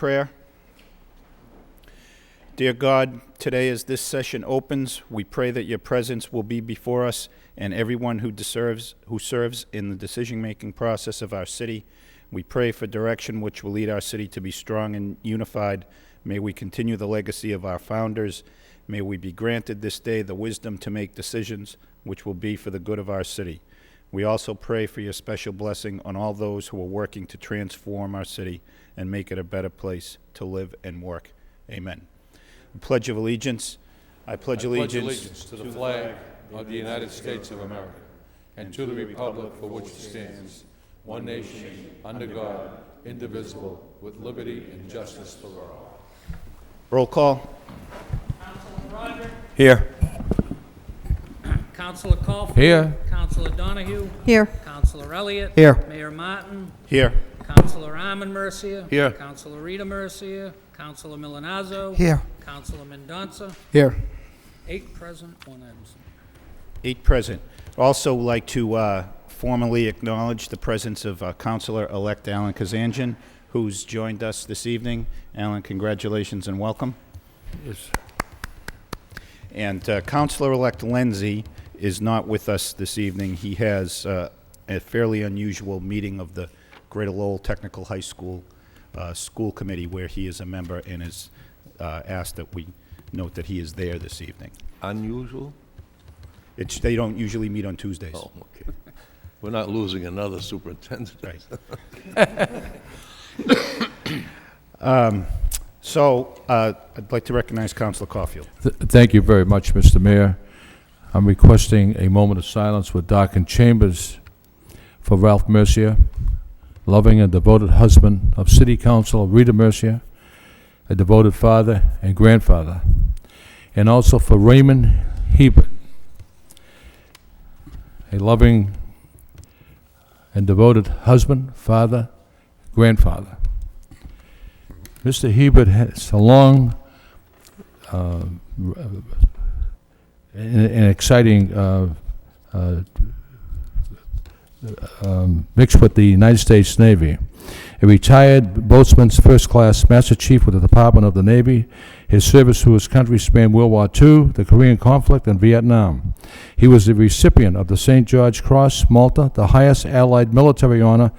Prayer. Dear God, today as this session opens, we pray that your presence will be before us and everyone who serves in the decision-making process of our city. We pray for direction which will lead our city to be strong and unified. May we continue the legacy of our founders. May we be granted this day the wisdom to make decisions which will be for the good of our city. We also pray for your special blessing on all those who are working to transform our city and make it a better place to live and work. Amen. The Pledge of Allegiance. I pledge allegiance to the flag of the United States of America and to the republic for which it stands, one nation, under God, indivisible, with liberty and justice for all. Roll call. Councilor Broderick. Here. Councilor Caulfield. Here. Councilor Donahue. Here. Councilor Elliott. Here. Mayor Martin. Here. Councilor Armin Mercia. Here. Councilor Rita Mercia. Councilor Milanazzo. Here. Councilor Mendonça. Here. 8 present, 1 absent. 8 present. Also like to formally acknowledge the presence of Councilor-elect Alan Kazanjian, who's joined us this evening. Alan, congratulations and welcome. Yes. And Councilor-elect Lenzi is not with us this evening. He has a fairly unusual meeting of the Greater Lowell Technical High School School Committee, where he is a member and is asked that we note that he is there this evening. Unusual? They don't usually meet on Tuesdays. Oh, okay. We're not losing another superintendent. Right. So I'd like to recognize Councilor Caulfield. Thank you very much, Mr. Mayor. I'm requesting a moment of silence with darkened chambers for Ralph Mercia, loving and devoted husband of City Councilor Rita Mercia, a devoted father and grandfather, and also for Raymond Hebert, a loving and devoted husband, father, grandfather. Mr. Hebert has a long and exciting mix with the United States Navy. A retired boatsman's first-class Master Chief with the Department of the Navy. His service to his country spanned World War II, the Korean conflict, and Vietnam. He was the recipient of the St. George Cross, Malta, the highest Allied military honor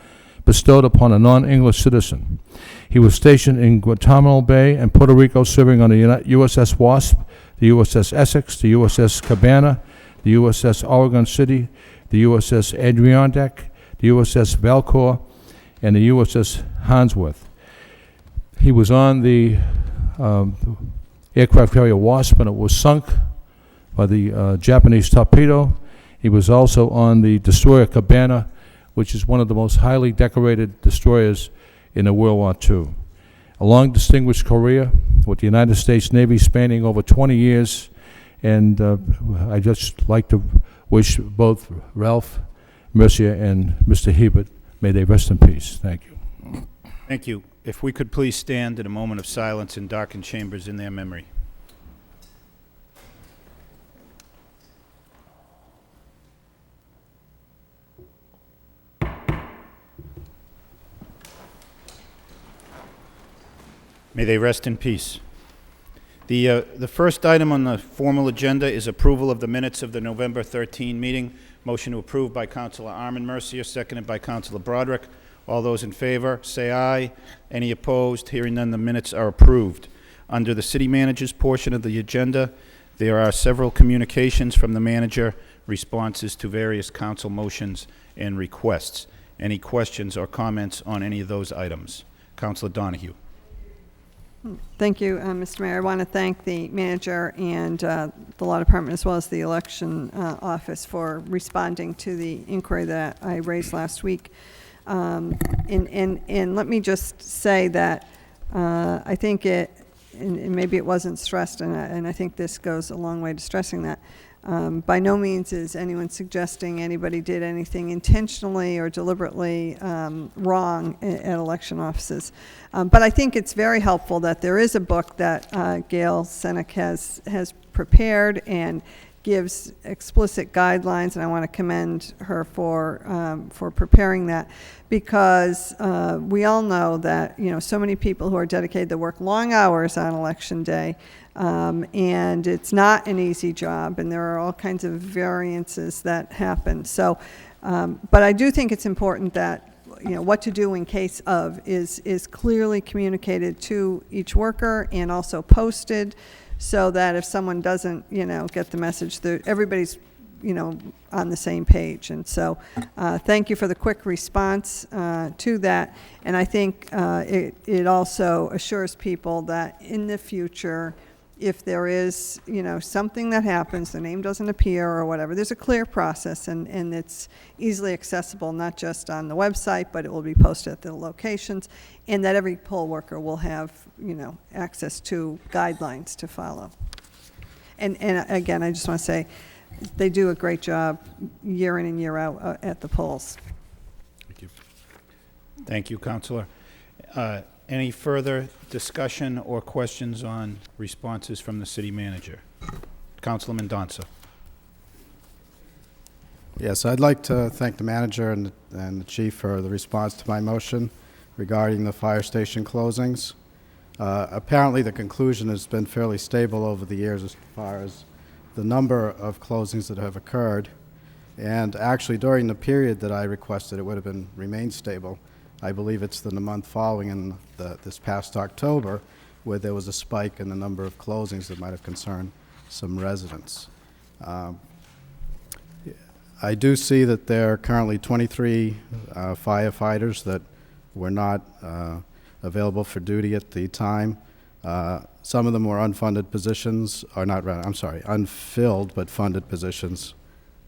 bestowed upon a non-English citizen. He was stationed in Guantanamo Bay and Puerto Rico, serving on the USS Wasp, the USS Essex, the USS Cabana, the USS Oregon City, the USS Adirondack, the USS Valcour, and the USS Harnsworth. He was on the aircraft carrier Wasp when it was sunk by the Japanese torpedo. He was also on the destroyer Cabana, which is one of the most highly decorated destroyers in the World War II. A long distinguished career with the United States Navy spanning over 20 years, and I'd just like to wish both Ralph Mercia and Mr. Hebert, may they rest in peace. Thank you. Thank you. If we could please stand in a moment of silence in darkened chambers in their memory. May they rest in peace. The first item on the formal agenda is approval of the minutes of the November 13 meeting. Motion to approve by Councilor Armin Mercia, seconded by Councilor Broderick. All those in favor, say aye. Any opposed? Hearing none, the minutes are approved. Under the city manager's portion of the agenda, there are several communications from the manager, responses to various council motions and requests. Any questions or comments on any of those items? Councilor Donahue. Thank you, Mr. Mayor. I want to thank the manager and the law department, as well as the election office, for responding to the inquiry that I raised last week. And let me just say that I think it, and maybe it wasn't stressed, and I think this goes a long way to stressing that. By no means is anyone suggesting anybody did anything intentionally or deliberately wrong at election offices. But I think it's very helpful that there is a book that Gail Seneck has prepared, and gives explicit guidelines, and I want to commend her for preparing that, because we all know that, you know, so many people who are dedicated to work long hours on election day, and it's not an easy job, and there are all kinds of variances that happen. So, but I do think it's important that, you know, what to do in case of is clearly communicated to each worker and also posted, so that if someone doesn't, you know, get the message, that everybody's, you know, on the same page. And so thank you for the quick response to that. And I think it also assures people that in the future, if there is, you know, something that happens, the name doesn't appear or whatever, there's a clear process, and it's easily accessible, not just on the website, but it will be posted at the locations, and that every poll worker will have, you know, access to guidelines to follow. And again, I just want to say, they do a great job year in and year out at the polls. Thank you. Thank you, Counselor. Any further discussion or questions on responses from the city manager? Councilman Donza. Yes, I'd like to thank the manager and the chief for the response to my motion regarding the fire station closings. Apparently, the conclusion has been fairly stable over the years as far as the number of closings that have occurred. And actually, during the period that I requested, it would have remained stable. I believe it's the month following in this past October where there was a spike in the number of closings that might have concerned some residents. I do see that there are currently 23 firefighters that were not available for duty at the time. Some of them were unfunded positions, or not, I'm sorry, unfilled but funded positions.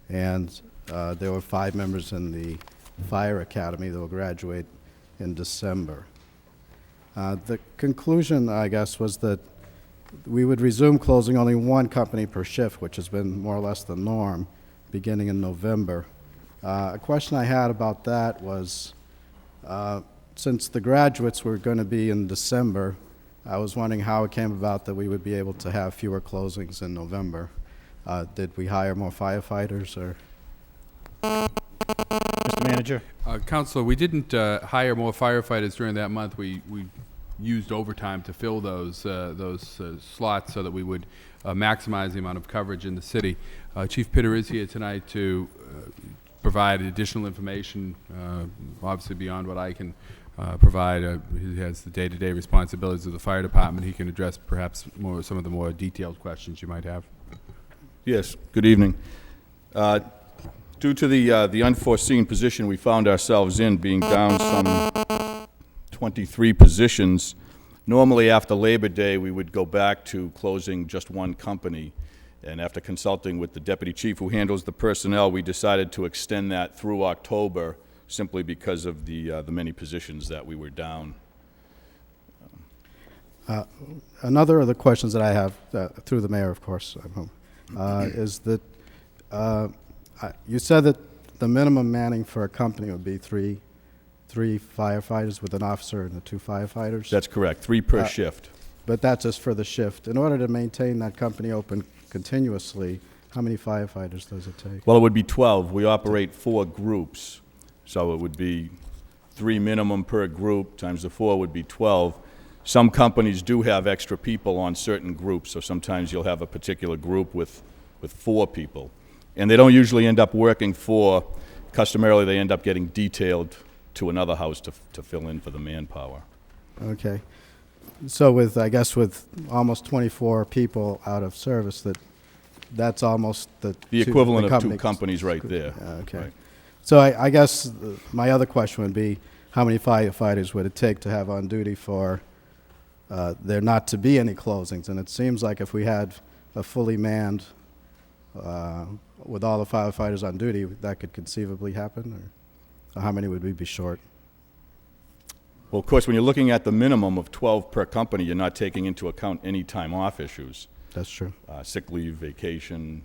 And there were 5 members in the fire academy that will graduate in December. The conclusion, I guess, was that we would resume closing only 1 company per shift, which has been more or less the norm, beginning in November. A question I had about that was, since the graduates were going to be in December, I was wondering how it came about that we would be able to have fewer closings in November. Did we hire more firefighters, or? Mr. Manager? Counselor, we didn't hire more firefighters during that month. We used overtime to fill those slots so that we would maximize the amount of coverage in the city. Chief Pitter is here tonight to provide additional information, obviously beyond what I can provide. He has the day-to-day responsibilities of the fire department. He can address perhaps some of the more detailed questions you might have. Yes, good evening. Due to the unforeseen position we found ourselves in, being down some 23 positions, normally after Labor Day we would go back to closing just 1 company. And after consulting with the deputy chief who handles the personnel, we decided to extend that through October, simply because of the many positions that we were down. Another of the questions that I have, through the mayor, of course, is that you said that the minimum manning for a company would be three firefighters with an officer and the 2 firefighters? That's correct, 3 per shift. But that's just for the shift. In order to maintain that company open continuously, how many firefighters does it take? Well, it would be 12. We operate 4 groups, so it would be 3 minimum per group times the 4 would be 12. Some companies do have extra people on certain groups, so sometimes you'll have a particular group with 4 people. And they don't usually end up working customarily they end up getting detailed to another house to fill in for the manpower. Okay. So I guess with almost 24 people out of service, that's almost the equivalent of 2 companies right there. Okay. Right. So I guess my other question would be, how many firefighters would it take to have on duty for there not to be any closings? And it seems like if we had a fully manned, with all the firefighters on duty, that could conceivably happen? Or how many would we be short? Well, of course, when you're looking at the minimum of 12 per company, you're not taking into account any time off issues. That's true. Sick leave, vacation.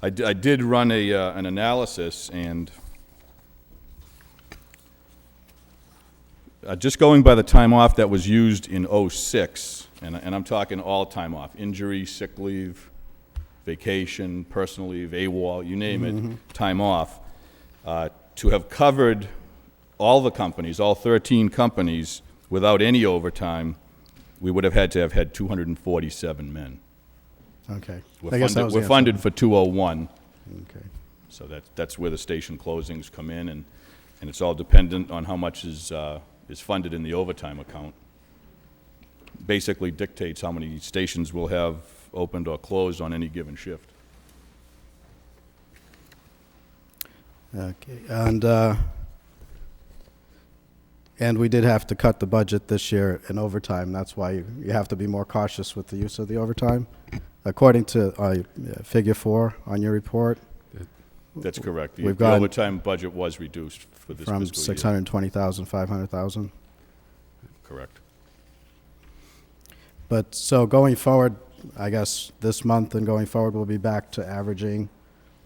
I did run an analysis, and just going by the time off that was used in '06, and I'm talking all time off, injury, sick leave, vacation, personal leave, AWOL, you name it, time off, to have covered all the companies, all 13 companies, without any overtime, we would have had to have had 247 men. Okay. We're I guess that funded, was we're the funded answer. for 201, Okay. so that's where the station closings come in, and it's all dependent on how much is funded in the overtime account. Basically dictates how many stations we'll have opened or closed on any given shift. Okay, and we did have to cut the budget this year in overtime. That's why you have to be more cautious with the use of the overtime. According to Figure 4 on your report, That's correct. We've The gone overtime budget was reduced for this from fiscal year. 620,000, 500,000. Correct. But so going forward, I guess this month and going forward, we'll be back to averaging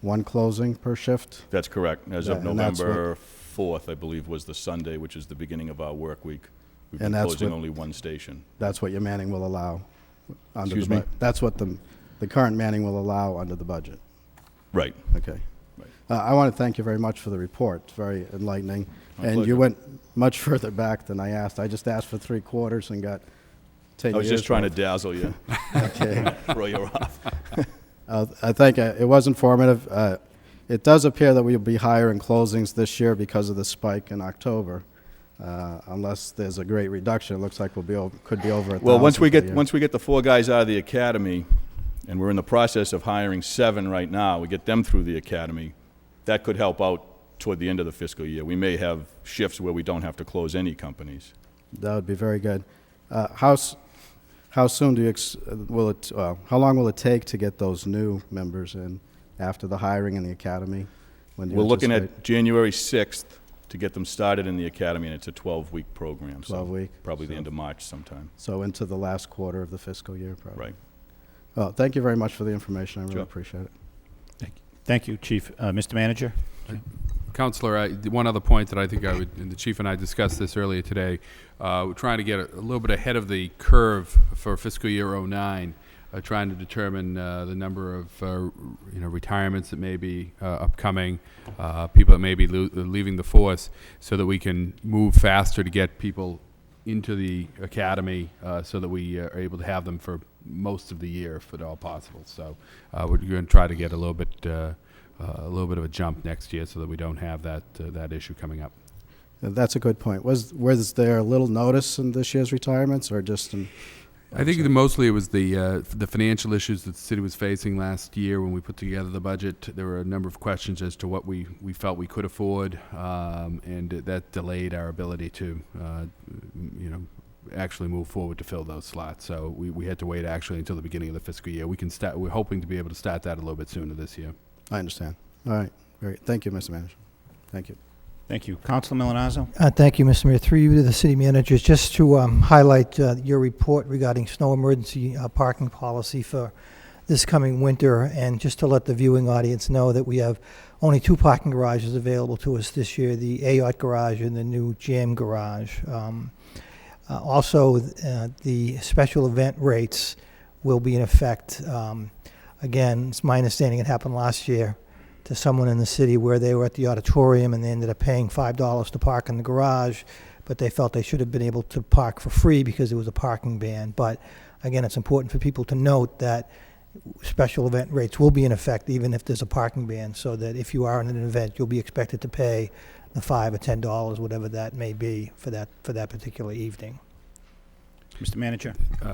one closing per shift. That's correct. As of Yeah, and that's November 4th, I believe, was the Sunday, which is the beginning of our work week. We've been And that's closing what- only one station. That's what your manning will allow under Excuse the me? That's what the current manning will allow under the budget. Right. Okay. Right. I want to thank you very much for the report. It's very enlightening. My And pleasure. you went much further back than I asked. I just asked for 3/4 and got 10 years. I was just trying to worth. dazzle you, Okay. throw you off. I think it was informative. It does appear that we'll be higher in closings this year because of the spike in October. Unless there's a great reduction, it looks like could be over 1,000. Well, once we for the get year. once we get the 4 guys out of the academy, and we're in the process of hiring 7 right now, we get them through the academy, that could help out toward the end of the fiscal year. We may have shifts where we don't have to close any companies. That would be very good. How soon do you how long will it take to get those new members in after the hiring in the academy? When do you We're looking anticipate? at January 6th to get them started in the academy, and it's a 12-week program. 12-week, Probably the so- end of March sometime. So into the last quarter of the fiscal year, probably. Right. Well, thank you very much for the information. I really Sure. appreciate it. Thank you, Chief. Mr. Manager? Counselor, one other point that I think and the chief and I discussed this earlier today, we're trying to get a little bit ahead of the curve for fiscal year '09, trying to determine the number of retirements that may be upcoming, people that may be leaving the force, so that we can move faster to get people into the academy, so that we are able to have them for most of the year, if at all possible. So we're going to try to get a little bit of a jump next year, so that we don't have that issue coming up. That's a good point. Was there a little notice in this year's retirements, or just in? I think that mostly it was the financial issues that the city was facing last year when we put together the budget. There were a number of questions as to what we felt we could afford, and that delayed our ability to, actually move forward to fill those slots. So we had to wait actually until the beginning of the fiscal year. We're hoping to be able to start that a little bit sooner this year. I understand. All right. Great. Thank you, Mr. Manager. Thank you. Thank you. Councilor Milonazo? Thank you, Mr. Mayor. Through you to the city managers, just to highlight your report regarding snow emergency parking policy for this coming winter, and just to let the viewing audience know that we have only 2 parking garages available to us this year, the Ayotte garage and the new Jam garage. Also, the special event rates will be in effect. Again, it's my understanding it happened last year to someone in the city where they were at the auditorium and they ended up paying $5 to park in the garage, but they felt they should have been able to park for free because there was a parking ban. But again, it's important for people to note that special event rates will be in effect even if there's a parking ban, so that if you are in an event, you'll be expected to pay the $5 or $10, whatever that may be, for that particular evening. Mr. Manager?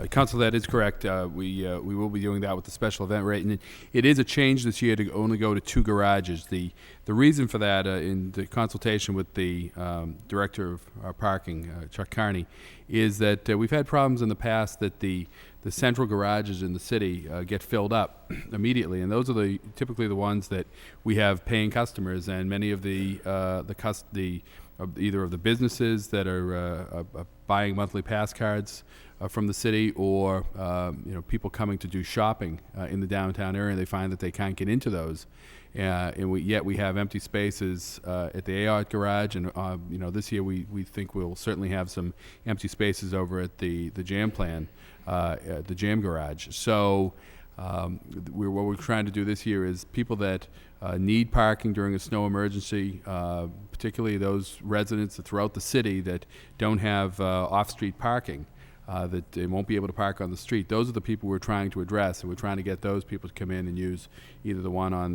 Council, that is correct. We will be doing that with the special event rate, and it is a change this year to only go to 2 garages. The reason for that, in the consultation with the director of our parking, Chuck Carney, is that we've had problems in the past that the central garages in the city get filled up immediately, and those are typically the ones that we have paying customers, and many of either of the businesses that are buying monthly pass cards from the city, or people coming to do shopping in the downtown area. They find that they can't get into those, and yet we have empty spaces at the Ayotte garage, and this year we think we'll certainly have some empty spaces over at the Jam garage. So What we're trying to do this year is people that need parking during a snow emergency, particularly those residents throughout the city that don't have off-street parking, that they won't be able to park on the street. Those are the people we're trying to address, and we're trying to get those people to come in and use either the one on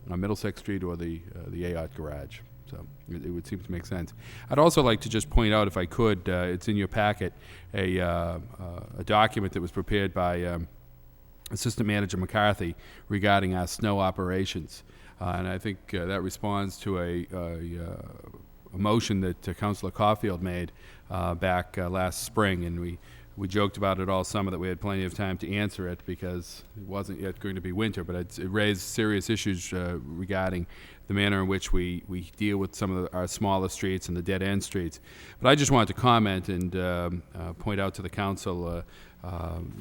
Middlesex Street or the Ayotte garage. So it would seem to make sense. I'd also like to just point out, if I could, it's in your packet, a document that was prepared by Assistant Manager McCarthy regarding our snow operations. And I think that responds to a motion that Councilor Caulfield made back last spring, and we joked about it all summer that we had plenty of time to answer it because it wasn't yet going to be winter, but it raised serious issues regarding the manner in which we deal with some of our smaller streets and the dead-end streets. But I just wanted to comment and point out to the council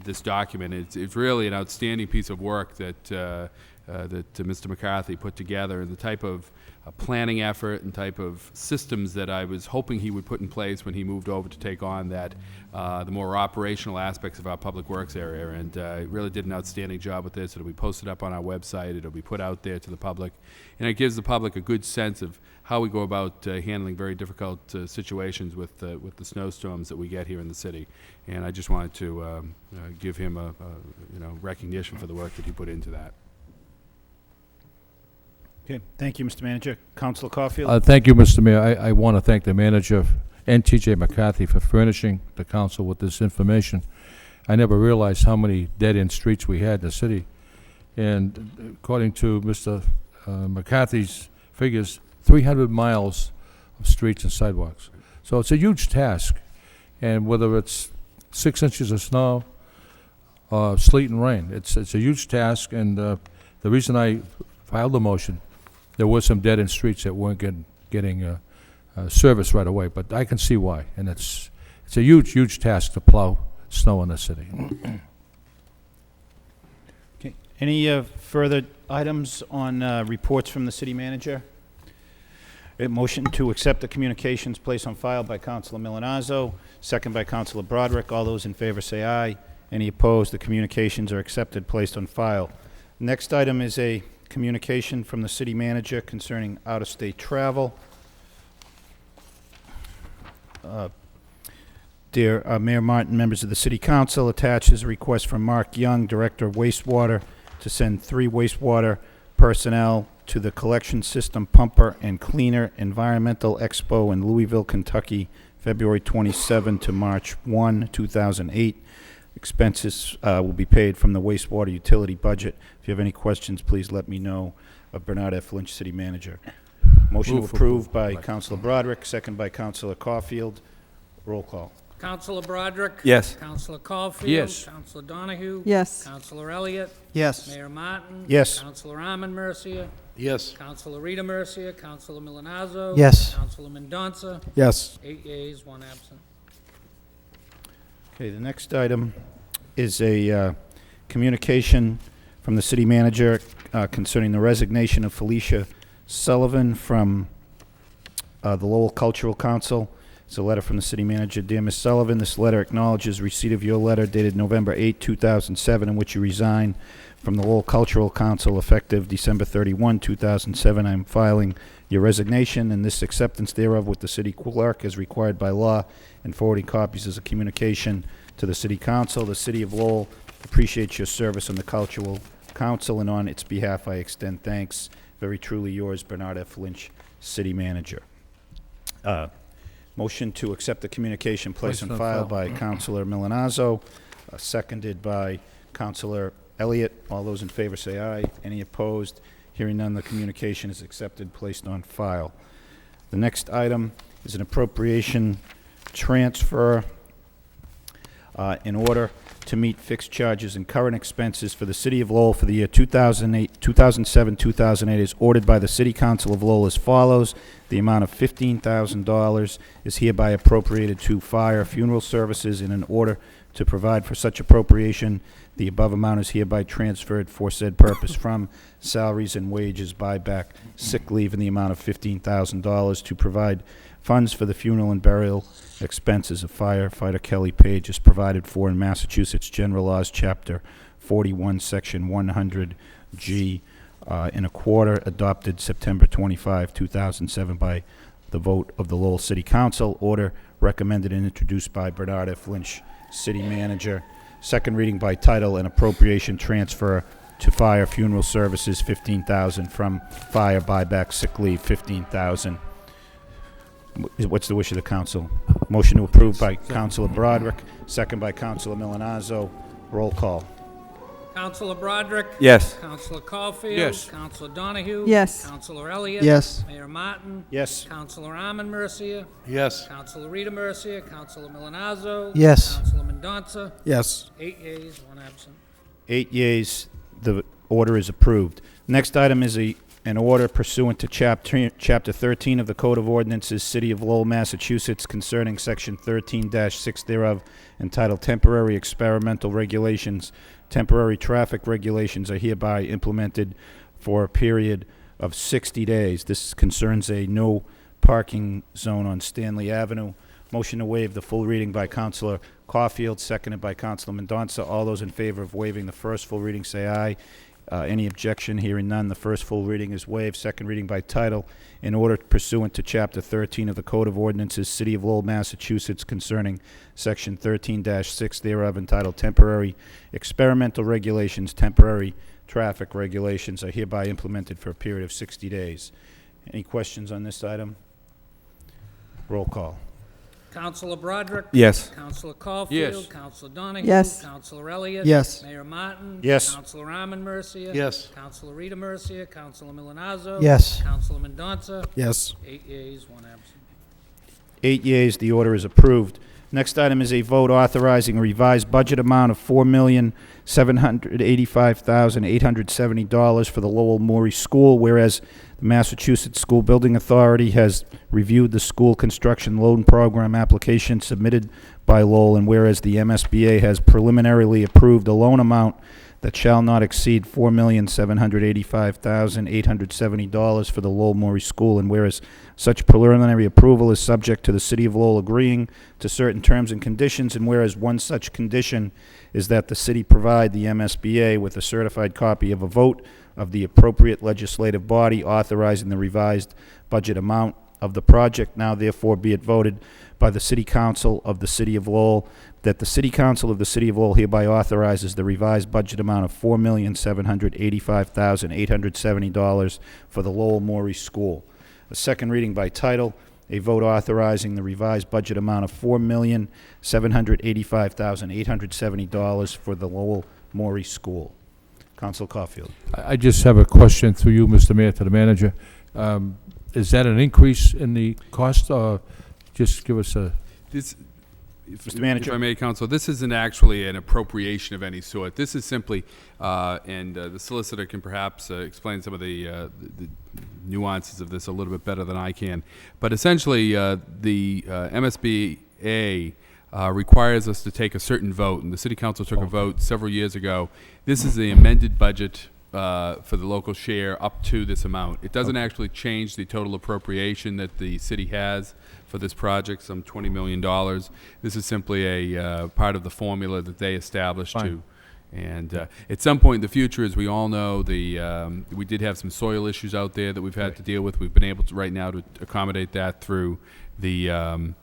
this document. It's really an outstanding piece of work that Mr. McCarthy put together, and the type of planning effort and type of systems that I was hoping he would put in place when he moved over to take on that, the more operational aspects of our public works area. And he really did an outstanding job with this. It'll be posted up on our website. It'll be put out there to the public. And it gives the public a good sense of how we go about handling very difficult situations with the snowstorms that we get here in the city. And I just wanted to give him a recognition for the work that he put into that. Okay, thank you, Mr. Manager. Councilor Caulfield? Thank you, Mr. Mayor. I want to thank the manager and T.J. McCarthy for furnishing the council with this information. I never realized how many dead-end streets we had in the city. And according to Mr. McCarthy's figures, 300 miles of streets and sidewalks. So it's a huge task. And whether it's 6 inches of snow, sleet and rain, it's a huge task. And the reason I filed the motion, there were some dead-end streets that weren't getting service right away, but I can see why. And it's a huge task to plow snow in the city. Okay. Any further items on reports from the city manager? A motion to accept the communications placed on file by Councilor Milonazo, second by Councilor Broderick. All those in favor say aye. Any opposed? The communications are accepted, placed on file. Next item is a communication from the city manager concerning out-of-state travel. Dear Mayor Martin, members of the City Council, attached is a request from Mark Young, Director of Wastewater, to send 3 wastewater personnel to the Collection System Pumper and Cleaner Environmental Expo in Louisville, Kentucky, February 27 to March 1, 2008. Expenses will be paid from the wastewater utility budget. If you have any questions, please let me know. Bernard F. Lynch, City Manager. Motion approved by Councilor Broderick, second by Councilor Caulfield. Roll call. Councilor Broderick? Yes. Councilor Caulfield? Yes. Councilor Donahue? Yes. Councilor Elliott? Yes. Mayor Martin? Yes. Councilor Arman Mercia? Yes. Councilor Rita Mercia? Councilor Milonazo? Yes. Councilor Mendoza? Yes. 8 yeas, 1 absent. Okay, the next item is a communication from the city manager concerning the resignation of Felicia Sullivan from the Lowell Cultural Council. It's a letter from the city manager. Dear Ms. Sullivan, this letter acknowledges receipt of your letter dated November 8, 2007, in which you resign from the Lowell Cultural Council effective December 31, 2007. I am filing your resignation and this acceptance thereof with the city clerk as required by law and forwarding copies as a communication to the city council. The city of Lowell appreciates your service on the Cultural Council, and on its behalf I extend thanks. Very truly yours, Bernard F. Lynch, City Manager. Motion to accept the communication placed on file by Councilor Milonazo, seconded by Councilor Elliott. All those in favor say aye. Any opposed? Hearing none, the communication is accepted, placed on file. The next item is an appropriation transfer in order to meet fixed charges and current expenses for the City of Lowell for the year 2007-2008 is ordered by the City Council of Lowell as follows. The amount of $15,000 is hereby appropriated to fire funeral services. In an order to provide for such appropriation, the above amount is hereby transferred for said purpose from salaries and wages, buyback, sick leave in the amount of $15,000 to provide funds for the funeral and burial expenses of firefighter Kelly Page as provided for in Massachusetts General Laws, Chapter 41, Section 100G in a quarter, adopted September 25, 2007 by the vote of the Lowell City Council. Order recommended and introduced by Bernard F. Lynch, City Manager. Second reading by title, an appropriation transfer to fire funeral services, $15,000 from fire buyback sick leave, $15,000. What's the wish of the council? Motion to approve by Councilor Broderick, second by Councilor Milonazo. Roll call. Councilor Broderick. Yes. Councilor Caulfield. Yes. Councilor Donahue. Yes. Councilor Elliott. Yes. Mayor Martin. Yes. Councilor Arman Mercia. Yes. Councilor Rita Mercia. Councilor Milonazo. Yes. Councilor Mendoza. Yes. 8 yeas, 1 absent. 8 yeas, the order is approved. Next item is an order pursuant to Chapter 13 of the Code of Ordinances, City of Lowell, Massachusetts, concerning Section 13-6 thereof, entitled Temporary Experimental Regulations. Temporary traffic regulations are hereby implemented for a period of 60 days. This concerns a no parking zone on Stanley Avenue. Motion to waive the full reading by Councilor Caulfield, seconded by Councilor Mendoza. All those in favor of waiving the first full reading say aye. Any objection? Hearing none, the first full reading is waived. Second reading by title, in order pursuant to Chapter 13 of the Code of Ordinances, City of Lowell, Massachusetts, concerning Section 13-6 thereof, entitled Temporary Experimental Regulations. Temporary traffic regulations are hereby implemented for a period of 60 days. Any questions on this item? Roll call. Councilor Broderick. Yes. Councilor Caulfield. Yes. Councilor Donahue. Yes. Councilor Elliott. Yes. Mayor Martin. Yes. Councilor Arman Mercia. Yes. Councilor Rita Mercia. Councilor Milonazo. Yes. Councilor Mendoza. Yes. 8 yeas, 1 absent. 8 yeas, the order is approved. Next item is a vote authorizing a revised budget amount of $4,785,870 for the Lowell Maury School, whereas the Massachusetts School Building Authority has reviewed the school construction loan program application submitted by Lowell, and whereas the MSBA has preliminarily approved a loan amount that shall not exceed $4,785,870 for the Lowell Maury School, and whereas such preliminary approval is subject to the City of Lowell agreeing to certain terms and conditions, and whereas one such condition is that the city provide the MSBA with a certified copy of a vote of the appropriate legislative body authorizing the revised budget amount of the project. Now therefore be it voted by the City Council of the City of Lowell that the City Council of the City of Lowell hereby authorizes the revised budget amount of $4,785,870 for the Lowell Maury School. A second reading by title, a vote authorizing the revised budget amount of $4,785,870 for the Lowell Maury School. Council Caulfield. I just have a question through you, Mr. Mayor, to the manager. Is that an increase in the cost, or just give us a... Mr. Manager. If I may, Counsel, this isn't actually an appropriation of any sort. This is simply, and the solicitor can perhaps explain some of the nuances of this a little bit better than I can. But essentially, the MSBA requires us to take a certain vote, and the City Council took a vote several years ago. This is the amended budget for the local share up to this amount. It doesn't actually change the total appropriation that the city has for this project, some $20 million. This is simply a part of the formula that they established Fine. And at some point in the future, as we all know, we did have some soil issues out there that we've had to deal with. We've been able to right now to accommodate that through the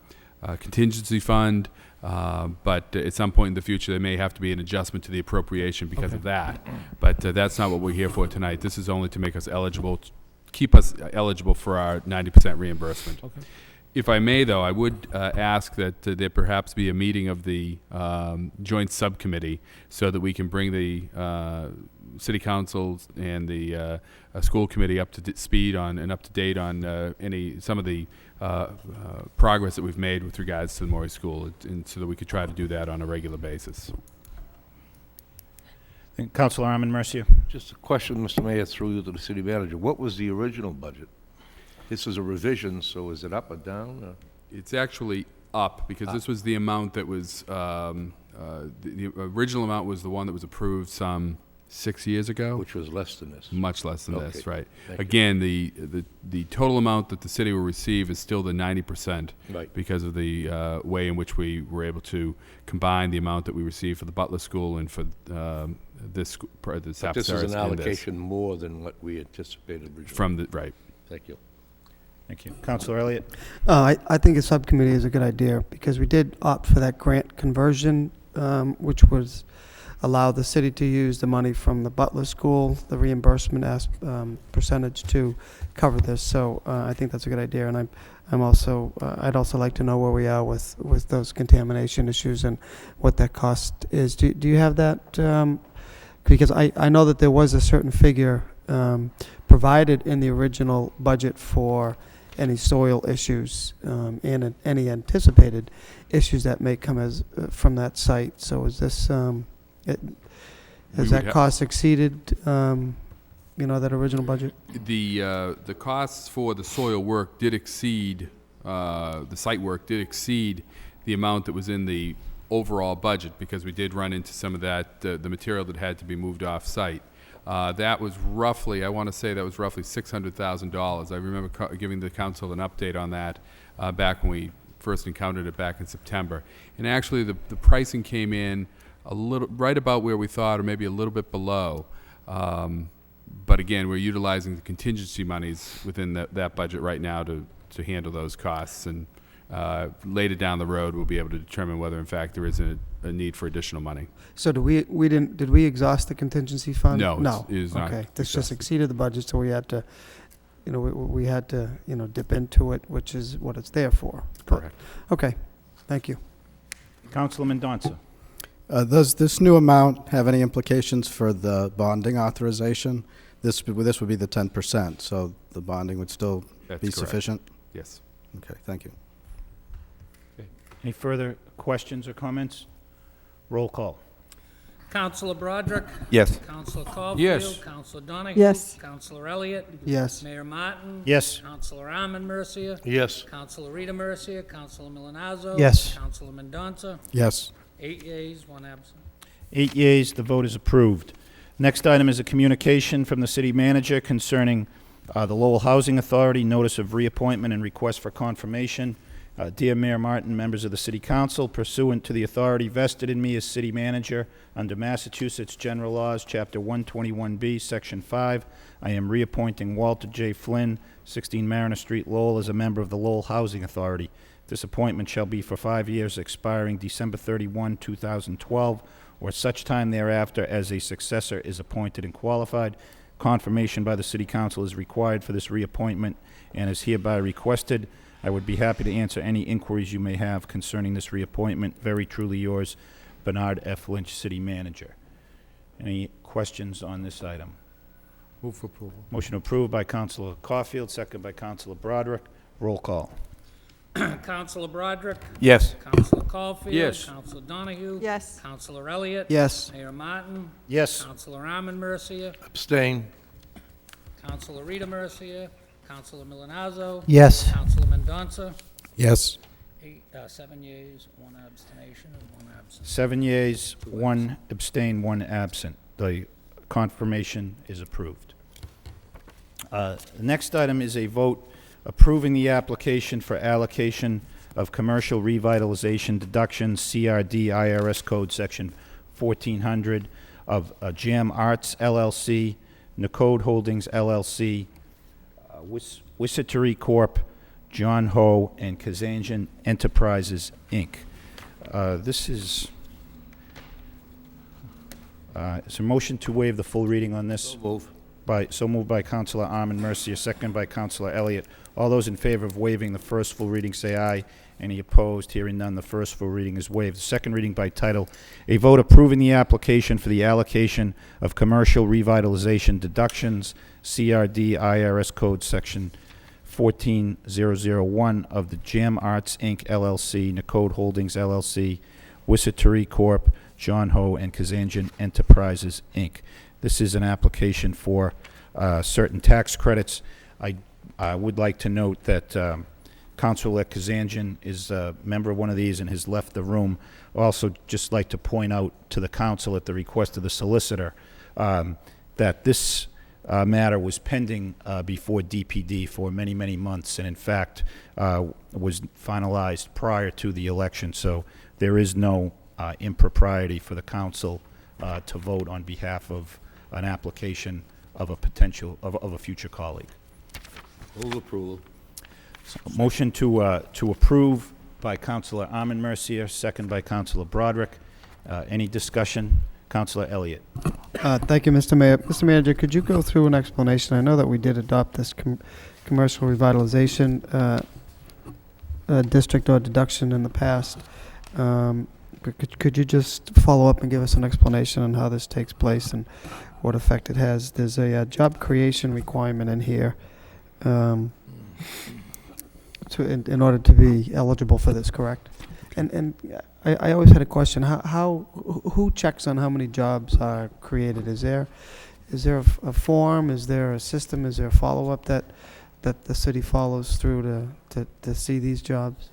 contingency fund. But at some point in the future, there may have to be an adjustment to the appropriation because of that. But that's not what we're here for tonight. This is only to make us eligible, keep us eligible for our 90% reimbursement. Okay. If I may, though, I would ask that there perhaps be a meeting of the joint subcommittee so that we can bring the city councils and the school committee up to speed on and up to date on some of the progress that we've made with regards to the Maury School, and so that we could try to do that on a regular basis. Councilor Arman Mercia. Just a question, Mr. Mayor, through you to the city manager. What was the original budget? This is a revision, so is it up or down? Or? It's actually up because this was the amount that was, the original amount was the one that was approved some 6 years ago. Which was less than this. Much less than this, Okay. right. Thank you. Again, the total amount that the city will receive is still the 90%. Right. Because of the way in which we were able to combine the amount that we received for the Butler School and for this, the But this South is Sarah an allocation more than what we anticipated originally. from the, right. Thank you. Thank you. Councilor Elliott? I think a subcommittee is a good idea, because we did opt for that grant conversion, which was allow the city to use the money from the Butler School, the reimbursement percentage to cover this. So I think that's a good idea, and I'm also I'd also like to know where we are with those contamination issues and what that cost is. Do you have that? Because I know that there was a certain figure provided in the original budget for any soil issues and any anticipated issues that may come from that site. So is this has would that ha- cost exceeded that original budget? The costs for the soil work did exceed, the site work did exceed the amount that was in the overall budget, because we did run into some of that, the material that had to be moved off-site. That was roughly, I want to say that was roughly $600,000. I remember giving the council an update on that back when we first encountered it back in September. And actually, the pricing came in a little, right about where we thought, or maybe a little bit below. But again, we're utilizing the contingency monies within that budget right now to handle those costs. And later down the road, we'll be able to determine whether, in fact, there is a need for additional money. So did we exhaust the contingency fund? No, No. it is not Okay, this just exhausted. exceeded the budget, so we had to, we had to, dip into it, which is what it's there for. But- Correct. Okay, thank you. Councilor Mendonça? Does this new amount have any implications for the bonding authorization? This would be the 10%, so the bonding would still That's be correct. sufficient? Yes. Okay, thank you. Any further questions or comments? Roll call. Councilor Broderick? Yes. Councilor Caulfield? Yes. Councilor Donahue? Yes. Councilor Elliott? Yes. Mayor Martin? Yes. Councilor Arman Mercia? Yes. Councilor Rita Mercia? Councilor Milonazo? Yes. Councilor Mendonça? Yes. 8 yeas, 1 absent. 8 yeas, the vote is approved. Next item is a communication from the city manager concerning the Lowell Housing Authority, notice of reappointment and request for confirmation. Dear Mayor Martin, members of the City Council, pursuant to the authority vested in me as city manager under Massachusetts General Laws, Chapter 121B, Section 5, I am reappointing Walter J. Flynn, 16 Mariner Street, Lowell, as a member of the Lowell Housing Authority. This appointment shall be for 5 years, expiring December 31, 2012, or such time thereafter as a successor is appointed and qualified. Confirmation by the City Council is required for this reappointment and is hereby requested. I would be happy to answer any inquiries you may have concerning this reappointment. Very truly yours, Bernard F. Lynch, City Manager. Any questions on this item? Move for approval. Motion approved by Councilor Caulfield, second by Councilor Broderick. Roll call. Councilor Broderick? Yes. Councilor Caulfield? Yes. Councilor Donahue? Yes. Councilor Elliott? Yes. Mayor Martin? Yes. Councilor Arman Mercia? Abstain. Councilor Rita Mercia? Councilor Milonazo? Yes. Councilor Mendonça? Yes. 7 yeas, 1 abstention, and 1 absent. 7 yeas, 1 abstain, 1 absent. The confirmation is approved. The next item is a vote approving the application for allocation of commercial revitalization deductions, CRD IRS Code Section 1400 of Jam Arts LLC, Nicode Holdings LLC, Wissatori Corp., John Ho, and Kazanjian Enterprises, Inc. This is a motion to waive the full reading on this? Move. So moved by Councilor Arman Mercia, second by Councilor Elliott. All those in favor of waiving the first full reading say aye. Any opposed? Hearing none, the first full reading is waived. The second reading by title, a vote approving the application for the allocation of commercial revitalization deductions, CRD IRS Code Section 14001 of the Jam Arts, Inc., LLC, Nicode Holdings, LLC, Wissatori Corp., John Ho, and Kazanjian Enterprises, Inc. This is an application for certain tax credits. I would like to note that Councilor Kazanjian is a member of one of these and has left the room. Also, just like to point out to the council at the request of the solicitor, that this matter was pending before DPD for many, many months, and in fact was finalized prior to the election. So there is no impropriety for the council to vote on behalf of an application of a potential, of a future colleague. Move approval. Motion to approve by Councilor Armin Mercier, second by Councilor Broderick. Any discussion? Councilor Elliott. Thank you, Mr. Mayor. Mr. Manager, could you go through an explanation? I know that we did adopt this commercial revitalization district or deduction in the past. But could you just follow up and give us an explanation on how this takes place and what effect it has? There's a job creation requirement in here in order to be eligible for this, correct? And I always had a question. Who checks on how many jobs are created? Is there a form? Is there a system? Is there a follow-up that the city follows through to see these jobs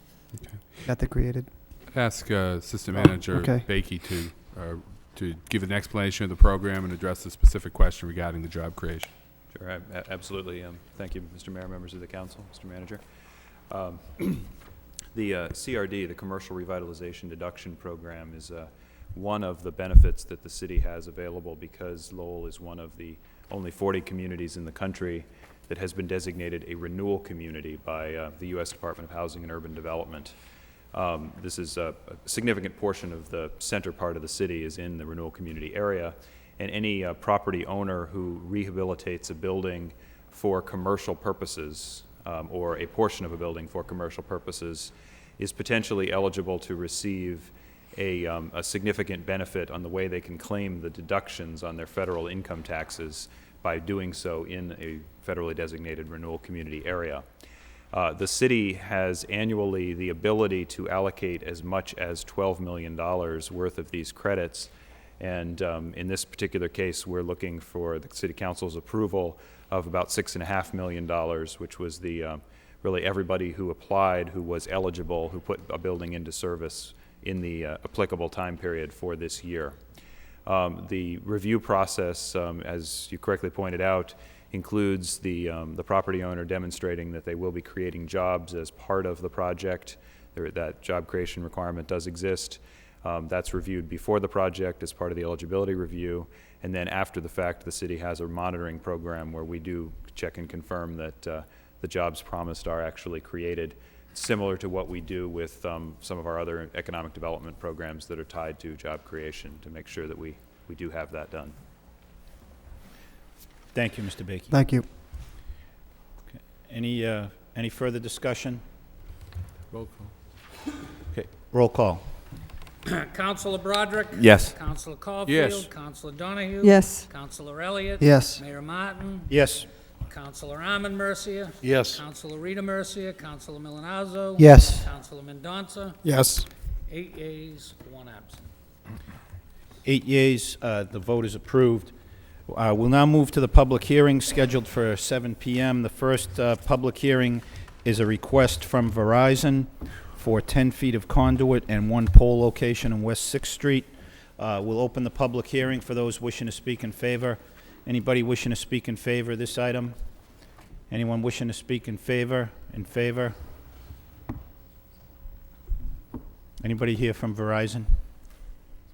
that they're created? Ask Assistant Manager Okay. Bakey to give an explanation of the program and address the specific question regarding the job creation. Sure, absolutely. Thank you, Mr. Mayor, members of the council, Mr. Manager. The CRD, the Commercial Revitalization Deduction Program, is one of the benefits that the city has available because Lowell is one of the only 40 communities in the country that has been designated a renewal community by the U.S. Department of Housing and Urban Development. This is a significant portion of the center part of the city is in the renewal community area, and any property owner who rehabilitates a building for commercial purposes or a portion of a building for commercial purposes is potentially eligible to receive a significant benefit on the way they can claim the deductions on their federal income taxes by doing so in a federally designated renewal community area. The city has annually the ability to allocate as much as $12 million worth of these credits, and in this particular case we're looking for the City Council's approval of about $6.5 million, which was the really everybody who applied who was eligible, who put a building into service in the applicable time period for this year. The review process, as you correctly pointed out, includes the property owner demonstrating that they will be creating jobs as part of the project. That job creation requirement does exist. That's reviewed before the project as part of the eligibility review, and then after the fact the city has a monitoring program where we do check and confirm that the jobs promised are actually created, similar to what we do with some of our other economic development programs that are tied to job creation, to make sure that we do have that done. Thank you, Mr. Bakey. Thank you. Okay. Any further discussion? Roll call. Okay, roll call. Councilor Broderick? Yes. Councilor Caulfield? Yes. Councilor Donahue? Yes. Councilor Elliott? Yes. Mayor Martin? Yes. Councilor Armin Mercier? Yes. Councilor Rita Mercier? Councilor Milonazo? Yes. Councilor Mendonça? Yes. 8 yeas, 1 absent. 8 yeas, the vote is approved. We'll now move to the public hearing scheduled for 7 p.m. The first public hearing is a request from Verizon for 10 feet of conduit and 1 pole location on West 6th Street. We'll open the public hearing for those wishing to speak in favor. Anybody wishing to speak in favor of this item? Anyone wishing to speak in favor? In favor? Anybody here from Verizon?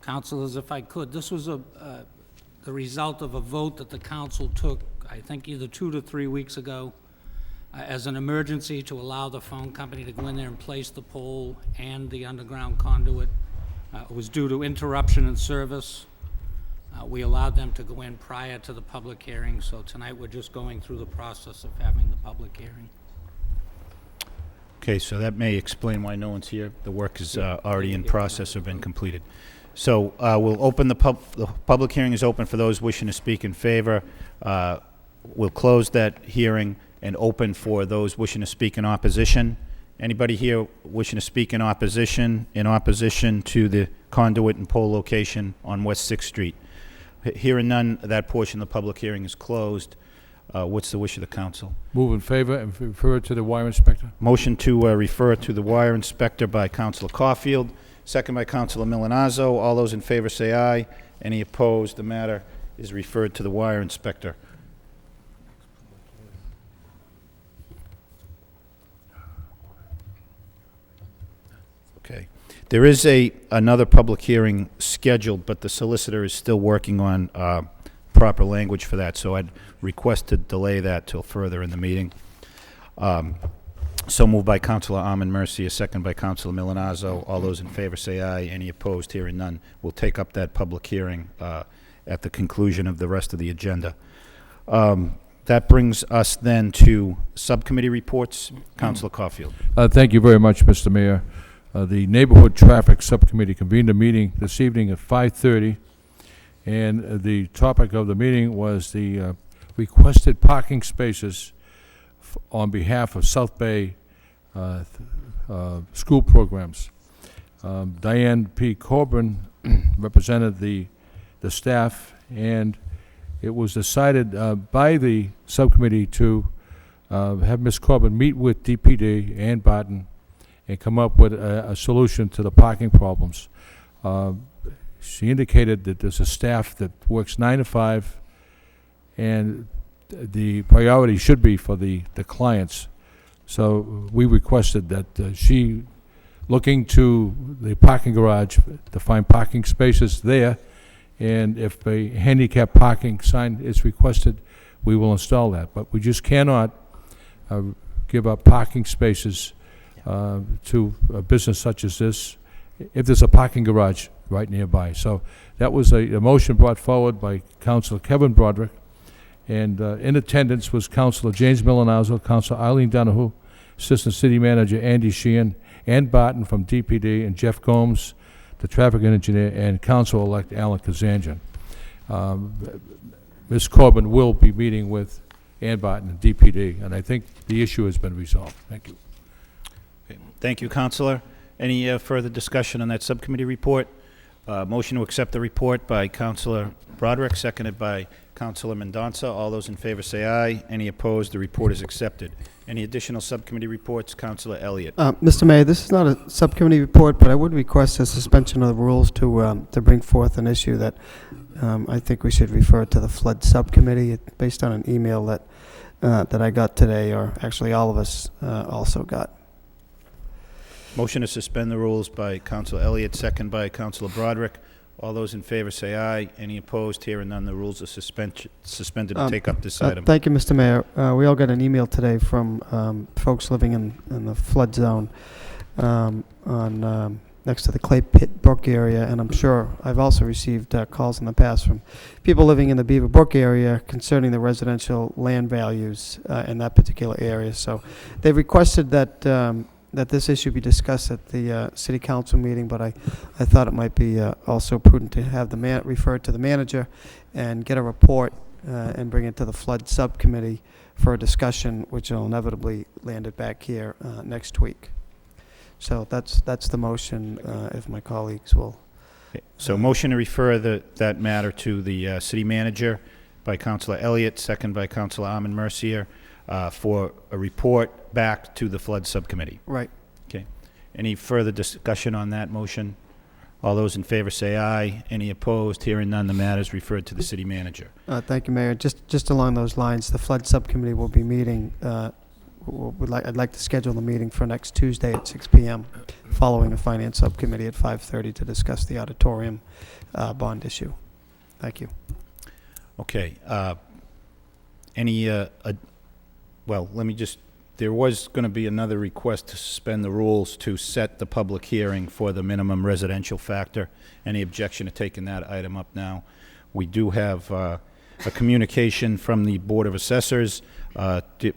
Councilors, if I could, this was the result of a vote that the council took, I think either 2 to 3 weeks ago, as an emergency to allow the phone company to go in there and place the pole and the underground conduit. It was due to interruption in service. We allowed them to go in prior to the public hearing, so tonight we're just going through the process of having the public hearing. Okay, so that may explain why no one's here. The work is already in process or been completed. So we'll open the public hearing is open for those wishing to speak in favor. We'll close that hearing and open for those wishing to speak in opposition. Anybody here wishing to speak in opposition to the conduit and pole location on West 6th Street? Hearing none, that portion of the public hearing is closed. What's the wish of the council? Move in favor and refer to the wire inspector. Motion to refer to the wire inspector by Councilor Caulfield, second by Councilor Milonazo. All those in favor say aye. Any opposed? The matter is referred to the wire inspector. Okay. There is another public hearing scheduled, but the solicitor is still working on proper language for that, so I'd request to delay that till further in the meeting. So moved by Councilor Armin Mercia, second by Councilor Milonazo. All those in favor say aye. Any opposed? Hearing none. We'll take up that public hearing at the conclusion of the rest of the agenda. That brings us then to subcommittee reports. Councilor Caulfield. Thank you very much, Mr. Mayor. The Neighborhood Traffic Subcommittee convened a meeting this evening at 5:30, and the topic of the meeting was the requested parking spaces on behalf of South Bay school programs. Diane P. Corbin represented the staff, and it was decided by the subcommittee to have Ms. Corbin meet with DPD and Barton and come up with a solution to the parking problems. She indicated that there's a staff that works 9 to 5, and the priority should be for the clients. So we requested that she look into the parking garage to find parking spaces there, and if a handicap parking sign is requested, we will install that. But we just cannot give up parking spaces to a business such as this if there's a parking garage right nearby. So that was a motion brought forward by Councilor Kevin Broderick, and in attendance was Councilor James Milonazo, Councilor Eileen Donahue, Assistant City Manager Andy Sheehan, Ann Barton from DPD, and Jeff Gomes, the traffic engineer, and Council-elect Alan Kazanjian. Ms. Corbin will be meeting with Ann Barton and DPD, and I think the issue has been resolved. Thank you. Okay. Thank you, Councilor. Any further discussion on that subcommittee report? Motion to accept the report by Councilor Broderick, seconded by Councilor Mendonça. All those in favor say aye. Any opposed? The report is accepted. Any additional subcommittee reports? Councilor Elliott. Mr. Mayor, this is not a subcommittee report, but I would request a suspension of the rules to bring forth an issue that I think we should refer to the flood subcommittee based on an email that I got today, or actually all of us also got. Motion to suspend the rules by Councilor Elliott, second by Councilor Broderick. All those in favor say aye. Any opposed? Hearing none, the rules are suspended to take up this item. Thank you, Mr. Mayor. We all got an email today from folks living in the flood zone on next to the Clay Pit Brook area, and I'm sure I've also received calls in the past from people living in the Beaver Brook area concerning the residential land values in that particular area. So they've requested that that this issue be discussed at the city council meeting, but I thought it might be also prudent to have the refer to the manager and get a report and bring it to the flood subcommittee for a discussion, which will inevitably land it back here next week. So that's the motion, if my colleagues will. Okay. So motion to refer that matter to the city manager by Councilor Elliott, second by Councilor Armin Mercier, for a report back to the flood subcommittee. Right. Okay. Any further discussion on that motion? All those in favor say aye. Any opposed? Hearing none, the matter is referred to the city manager. Thank you, Mayor. Just along those lines, the flood subcommittee will be meeting. I'd like to schedule the meeting for next Tuesday at 6 p.m. following a finance subcommittee at 5:30 to discuss the auditorium bond issue. Thank you. Okay. Well, let me just, there was going to be another request to suspend the rules to set the public hearing for the minimum residential factor. Any objection to taking that item up now? We do have a communication from the Board of Assessors.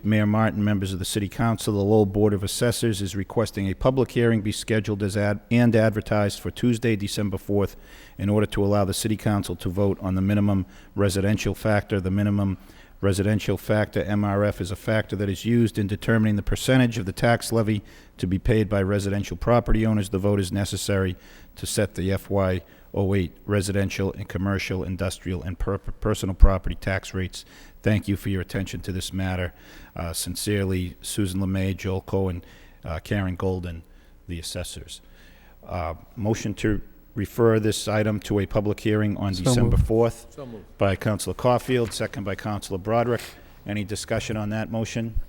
Mayor Martin, members of the City Council, the Lowell Board of Assessors is requesting a public hearing be scheduled and advertised for Tuesday, December 4th, in order to allow the City Council to vote on the minimum residential factor. The minimum residential factor, MRF, is a factor that is used in determining the percentage of the tax levy to be paid by residential property owners. The vote is necessary to set the FY08 residential and commercial, industrial, and personal property tax rates. Thank you for your attention to this matter. Sincerely, Susan LeMay, Joel Cohen, Karen Golden, the assessors. Motion to refer this item to a public hearing on December 4th. By Councilor Caulfield, second by Councilor Broderick. Any discussion on that motion?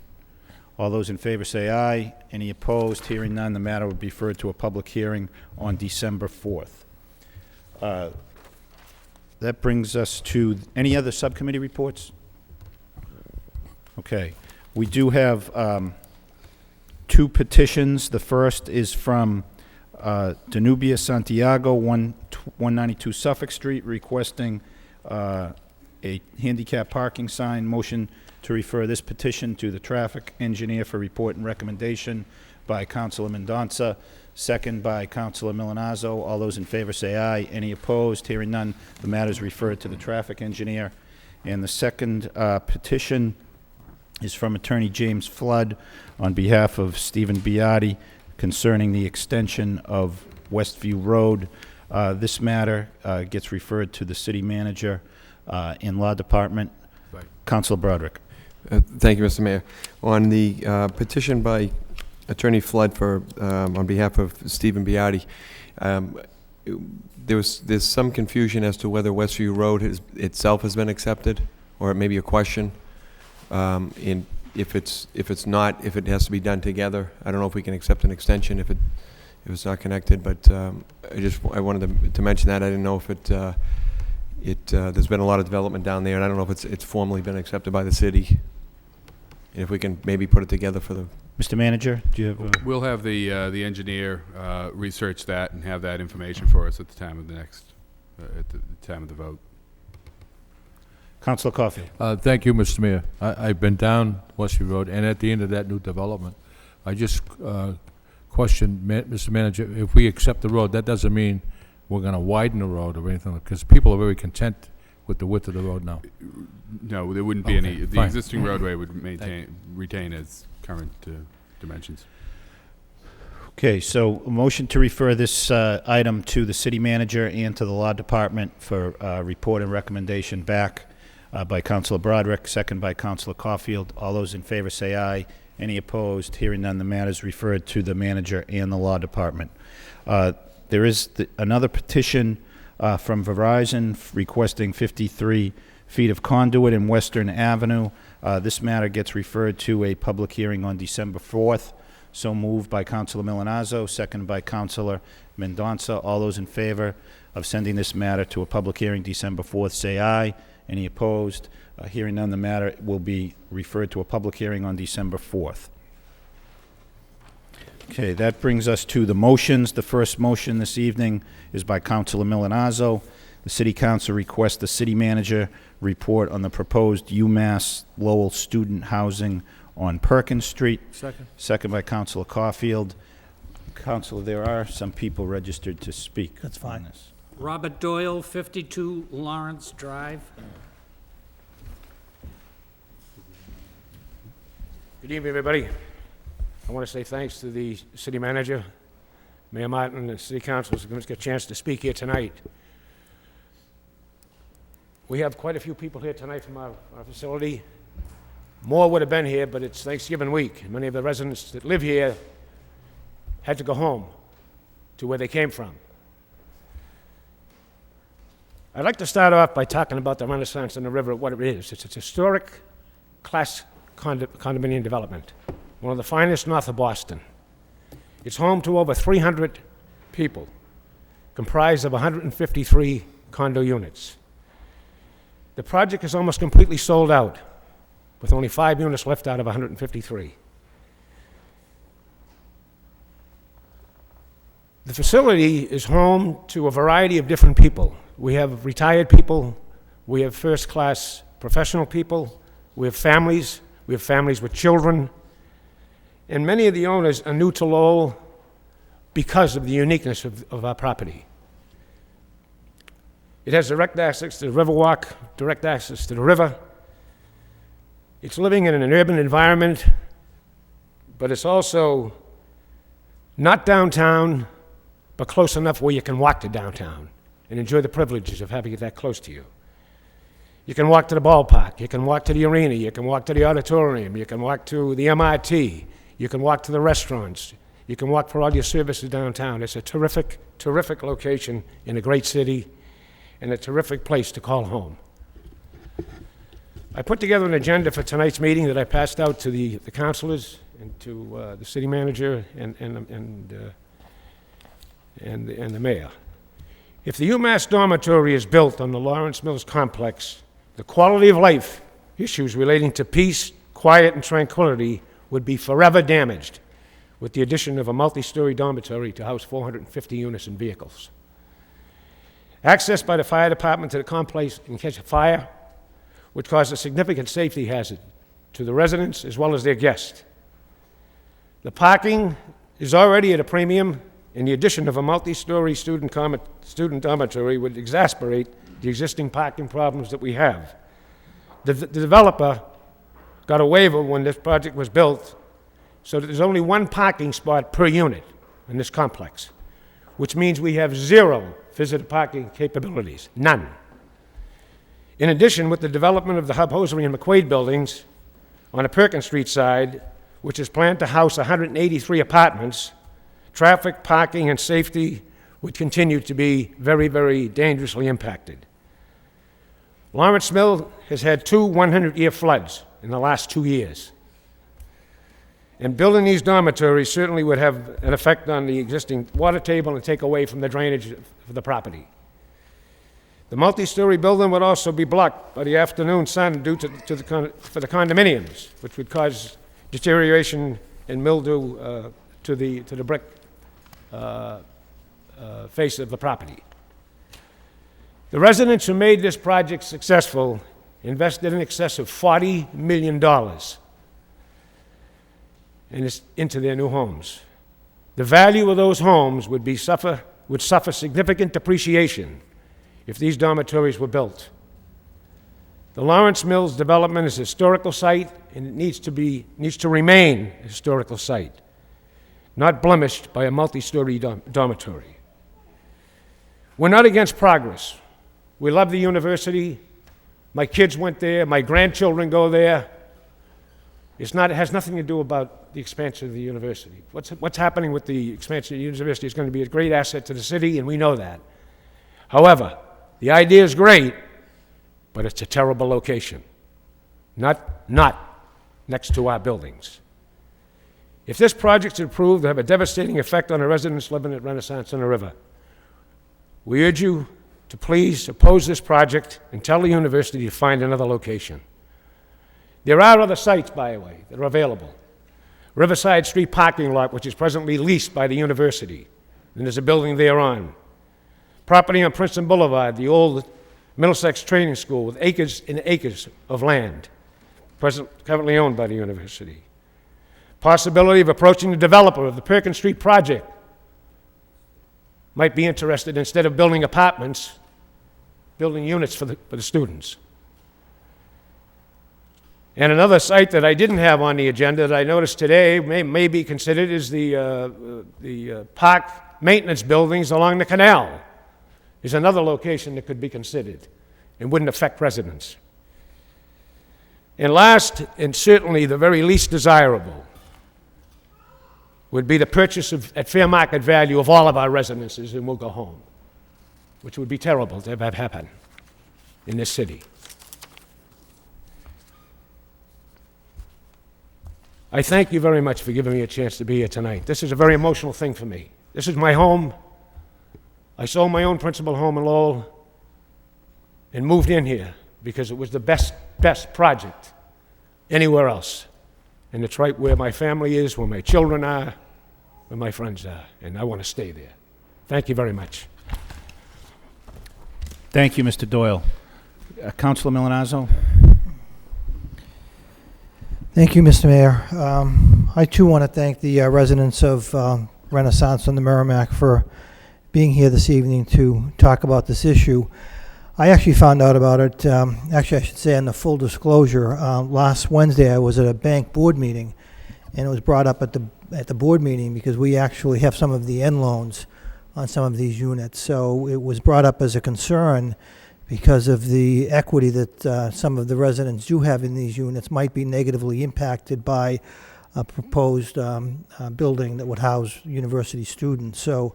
All those in favor say aye. Any opposed? Hearing none, the matter will be referred to a public hearing on December 4th. That brings us to any other subcommittee reports? Okay. We do have two petitions. The first is from Danubia Santiago, 192 Suffolk Street, requesting a handicap parking sign. Motion to refer this petition to the traffic engineer for report and recommendation by Councilor Mendonça, second by Councilor Milanazzo. All those in favor say aye. Any opposed? Hearing none, the matter is referred to the traffic engineer. And the second petition is from Attorney James Flood on behalf of Stephen Biatti concerning the extension of Westview Road. This matter gets referred to the city manager and law department. Right. Councilor Broderick. Thank you, Mr. Mayor. On the petition by Attorney Flood for, on behalf of Stephen Biatti, there's some confusion as to whether Westview Road itself has been accepted, or it may be a question. If it's not, if it has to be done together, I don't know if we can accept an extension if it's not connected. But I wanted to mention that. I didn't know if there's been a lot of development down there, and I don't know if it's formally been accepted by the city. And if we can maybe put it together for the. Mr. Manager, do you have? We'll have the engineer research that and have that information for us at the time of the time of the vote. Councilor Caulfield. Thank you, Mr. Mayor. I've been down Westview Road, and at the end of that new development, I just questioned, Mr. Manager, if we accept the road, that doesn't mean we're going to widen the road or anything, because people are very content with the width of the road now. No, there wouldn't be Okay, any. The fine. existing roadway would retain its current dimensions. Okay, so a motion to refer this item to the city manager and to the law department for report and recommendation back by Councilor Broderick, second by Councilor Caulfield. All those in favor say aye. Any opposed? Hearing none, the matter is referred to the manager and the law department. There is another petition from Verizon requesting 53 feet of conduit in Western Avenue. This matter gets referred to a public hearing on December 4th. So moved by Councilor Milanazzo, second by Councilor Mendonça. All those in favor of sending this matter to a public hearing December 4th say aye. Any opposed? Hearing none, the matter will be referred to a public hearing on December 4th. Okay, that brings us to the motions. The first motion this evening is by Councilor Milanazzo. The City Council requests the city manager report on the proposed UMass Lowell student housing on Perkins Street. Second. Second by Councilor Caulfield. Councilor, there are some people registered to speak. That's fine. on this. Robert Doyle, 52 Lawrence Drive. Good evening, everybody. I want to say thanks to the city manager, Mayor Martin, and the city council for giving us a chance to speak here tonight. We have quite a few people here tonight from our facility. More would have been here, but it's Thanksgiving week. Many of the residents that live here had to go home to where they came from. I'd like to start off by talking about the Renaissance on the River, what it is. It's a historic class condominium development, one of the finest north of Boston. It's home to over 300 people, comprised of 153 condo units. The project is almost completely sold out, with only 5 units left out of 153. The facility is home to a variety of different people. We have retired people, we have first-class professional people, we have families with children, and many of the owners are new to Lowell because of the uniqueness of our property. It has direct access to the Riverwalk, direct access to the river. It's living in an urban environment, but it's also not downtown, but close enough where you can walk to downtown and enjoy the privileges of having it that close to you. You can walk to the ballpark, you can walk to the arena, you can walk to the auditorium, you can walk to the MRT, you can walk to the restaurants, You can walk for all your services downtown. It's a terrific, terrific location in a great city and a terrific place to call home. I put together an agenda for tonight's meeting that I passed out to the councilors and to the city manager and the mayor. If the UMass dormitory is built on the Lawrence Mills complex, the quality of life issues relating to peace, quiet, and tranquility would be forever damaged with the addition of a multi-story dormitory to house 450 units and vehicles. Access by the fire department to the complex in case of fire would cause a significant safety hazard to the residents as well as their guests. The parking is already at a premium, and the addition of a multi-story student dormitory would exacerbate the existing parking problems that we have. The developer got a waiver when this project was built, so that there's only one parking spot per unit in this complex, which means we have 0 visitor parking capabilities, none. In addition, with the development of the Hub Hosiery and McQuaid buildings on the Perkins Street side, which is planned to house 183 apartments, traffic, parking, and safety would continue to be very, very dangerously impacted. Lawrence Mill has had 2 100-year floods in the last 2 years. And building these dormitories certainly would have an effect on the existing water table and take away from the drainage of the property. The multi-story building would also be blocked by the afternoon sun due for the condominiums, which would cause deterioration and mildew to the brick face of the property. The residents who made this project successful invested in excess of $40 million into their new homes. The value of those homes would suffer significant depreciation if these dormitories were built. The Lawrence Mills development is a historical site, and it needs to remain a historical site, not blemished by a multi-story dormitory. We're not against progress. We love the university. My kids went there. My grandchildren go there. It has nothing to do about the expansion of the university. What's happening with the expansion of the university is going to be a great asset to the city, and we know that. However, the idea is great, but it's a terrible location. Not next to our buildings. If this project is approved, it will have a devastating effect on the residents living at Renaissance on the River. We urge you to please oppose this project and tell the university to find another location. There are other sites, by the way, that are available. Riverside Street parking lot, which is presently leased by the university, and there's a building thereon. Property on Princeton Boulevard, the old Middlesex Training School with acres and acres of land, currently owned by the university. Possibility of approaching the developer of the Perkins Street project. Might be interested, instead of building apartments, building units for the students. And another site that I didn't have on the agenda that I noticed today may be considered is the park maintenance buildings along the canal. Is another location that could be considered and wouldn't affect residents. And last, and certainly the very least desirable, would be the purchase at fair market value of all of our residences, and we'll go home, which would be terrible to have happen in this city. I thank you very much for giving me a chance to be here tonight. This is a very emotional thing for me. This is my home. I sold my own principal home in Lowell and moved in here because it was the best project anywhere else. And it's right where my family is, where my children are, where my friends are, and I want to stay there. Thank you very much. Thank you, Mr. Doyle. Councilor Milanazzo? Thank you, Mr. Mayor. I too want to thank the residents of Renaissance on the Merrimack for being here this evening to talk about this issue. I actually found out about it, actually I should say in the full disclosure, last Wednesday I was at a bank board meeting, and it was brought up at the board meeting because we actually have some of the end loans on some of these units. So it was brought up as a concern because of the equity that some of the residents do have in these units might be negatively impacted by proposed building that would house university students. So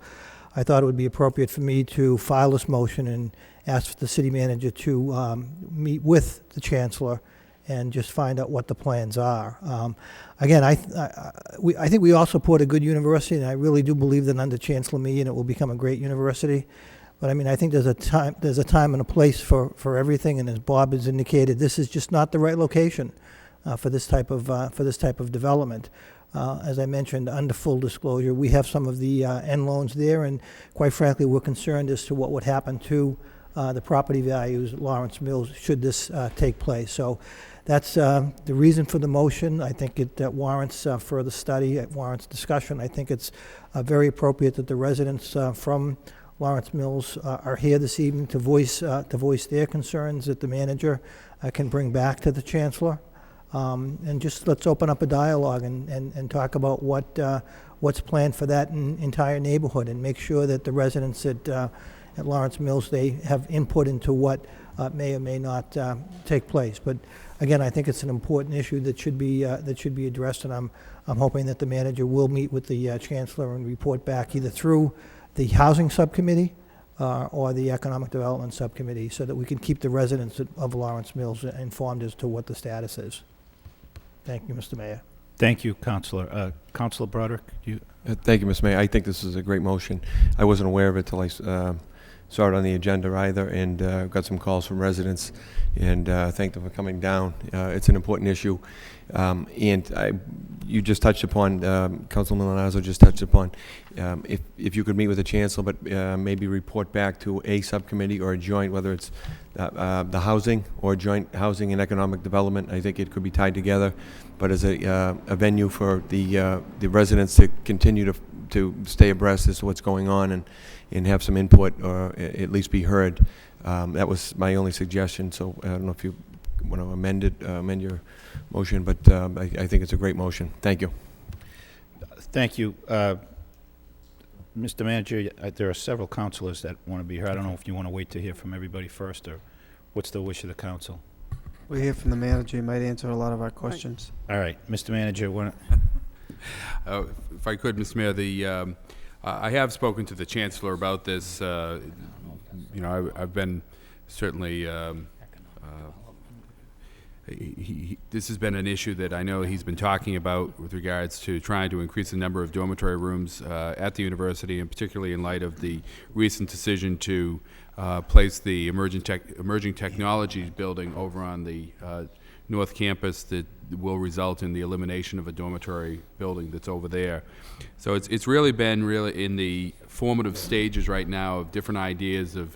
I thought it would be appropriate for me to file this motion and ask the city manager to meet with the chancellor and just find out what the plans are. Again, I think we all support a good university, and I really do believe that under Chancellor Meehan it will become a great university. But I mean, I think there's a time and a place for everything, and as Bob has indicated, this is just not the right location for this type of development. As I mentioned, under full disclosure, we have some of the end loans there, and quite frankly, we're concerned as to what would happen to the property values at Lawrence Mills should this take place. So that's the reason for the motion. I think it warrants further study, it warrants discussion. I think it's very appropriate that the residents from Lawrence Mills are here this evening to voice their concerns that the manager can bring back to the chancellor. And just let's open up a dialogue and talk about what's planned for that entire neighborhood, and make sure that the residents at Lawrence Mills, they have input into what may or may not take place. But again, I think it's an important issue that should be addressed, and I'm hoping that the manager will meet with the chancellor and report back either through the housing subcommittee or the economic development subcommittee, so that we can keep the residents of Lawrence Mills informed as to what the status is. Thank you, Mr. Mayor. Thank you, Councilor. Councilor Broderick, you... Thank you, Mr. Mayor. I think this is a great motion. I wasn't aware of it till I saw it on the agenda either, and got some calls from residents, and thank them for coming down. It's an important issue. And you just touched upon, Councilman Milanazzo just touched upon, if you could meet with the chancellor, but maybe report back to a subcommittee or a joint, whether it's the housing or joint housing and economic development. I think it could be tied together, but as a venue for the residents to continue to stay abreast as to what's going on and have some input, or at least be heard. That was my only suggestion. So I don't know if you want to amend your motion, but I think it's a great motion. Thank you. Thank you. Mr. Manager, there are several councilors that want to be here. I don't know if you want to wait to hear from everybody first, or what's the wish of the council? We hear from the manager. He might answer a lot of our questions. All right, Mr. Manager, if I could, Mr. Mayor, I have spoken to the chancellor about this. You know, I've been certainly. This has been an issue that I know he's been talking about with regards to trying to increase the number of dormitory rooms at the university, and particularly in light of the recent decision to place the emerging technologies building over on the North Campus that will result in the elimination of a dormitory building that's over there. So it's really been in the formative stages right now of different ideas of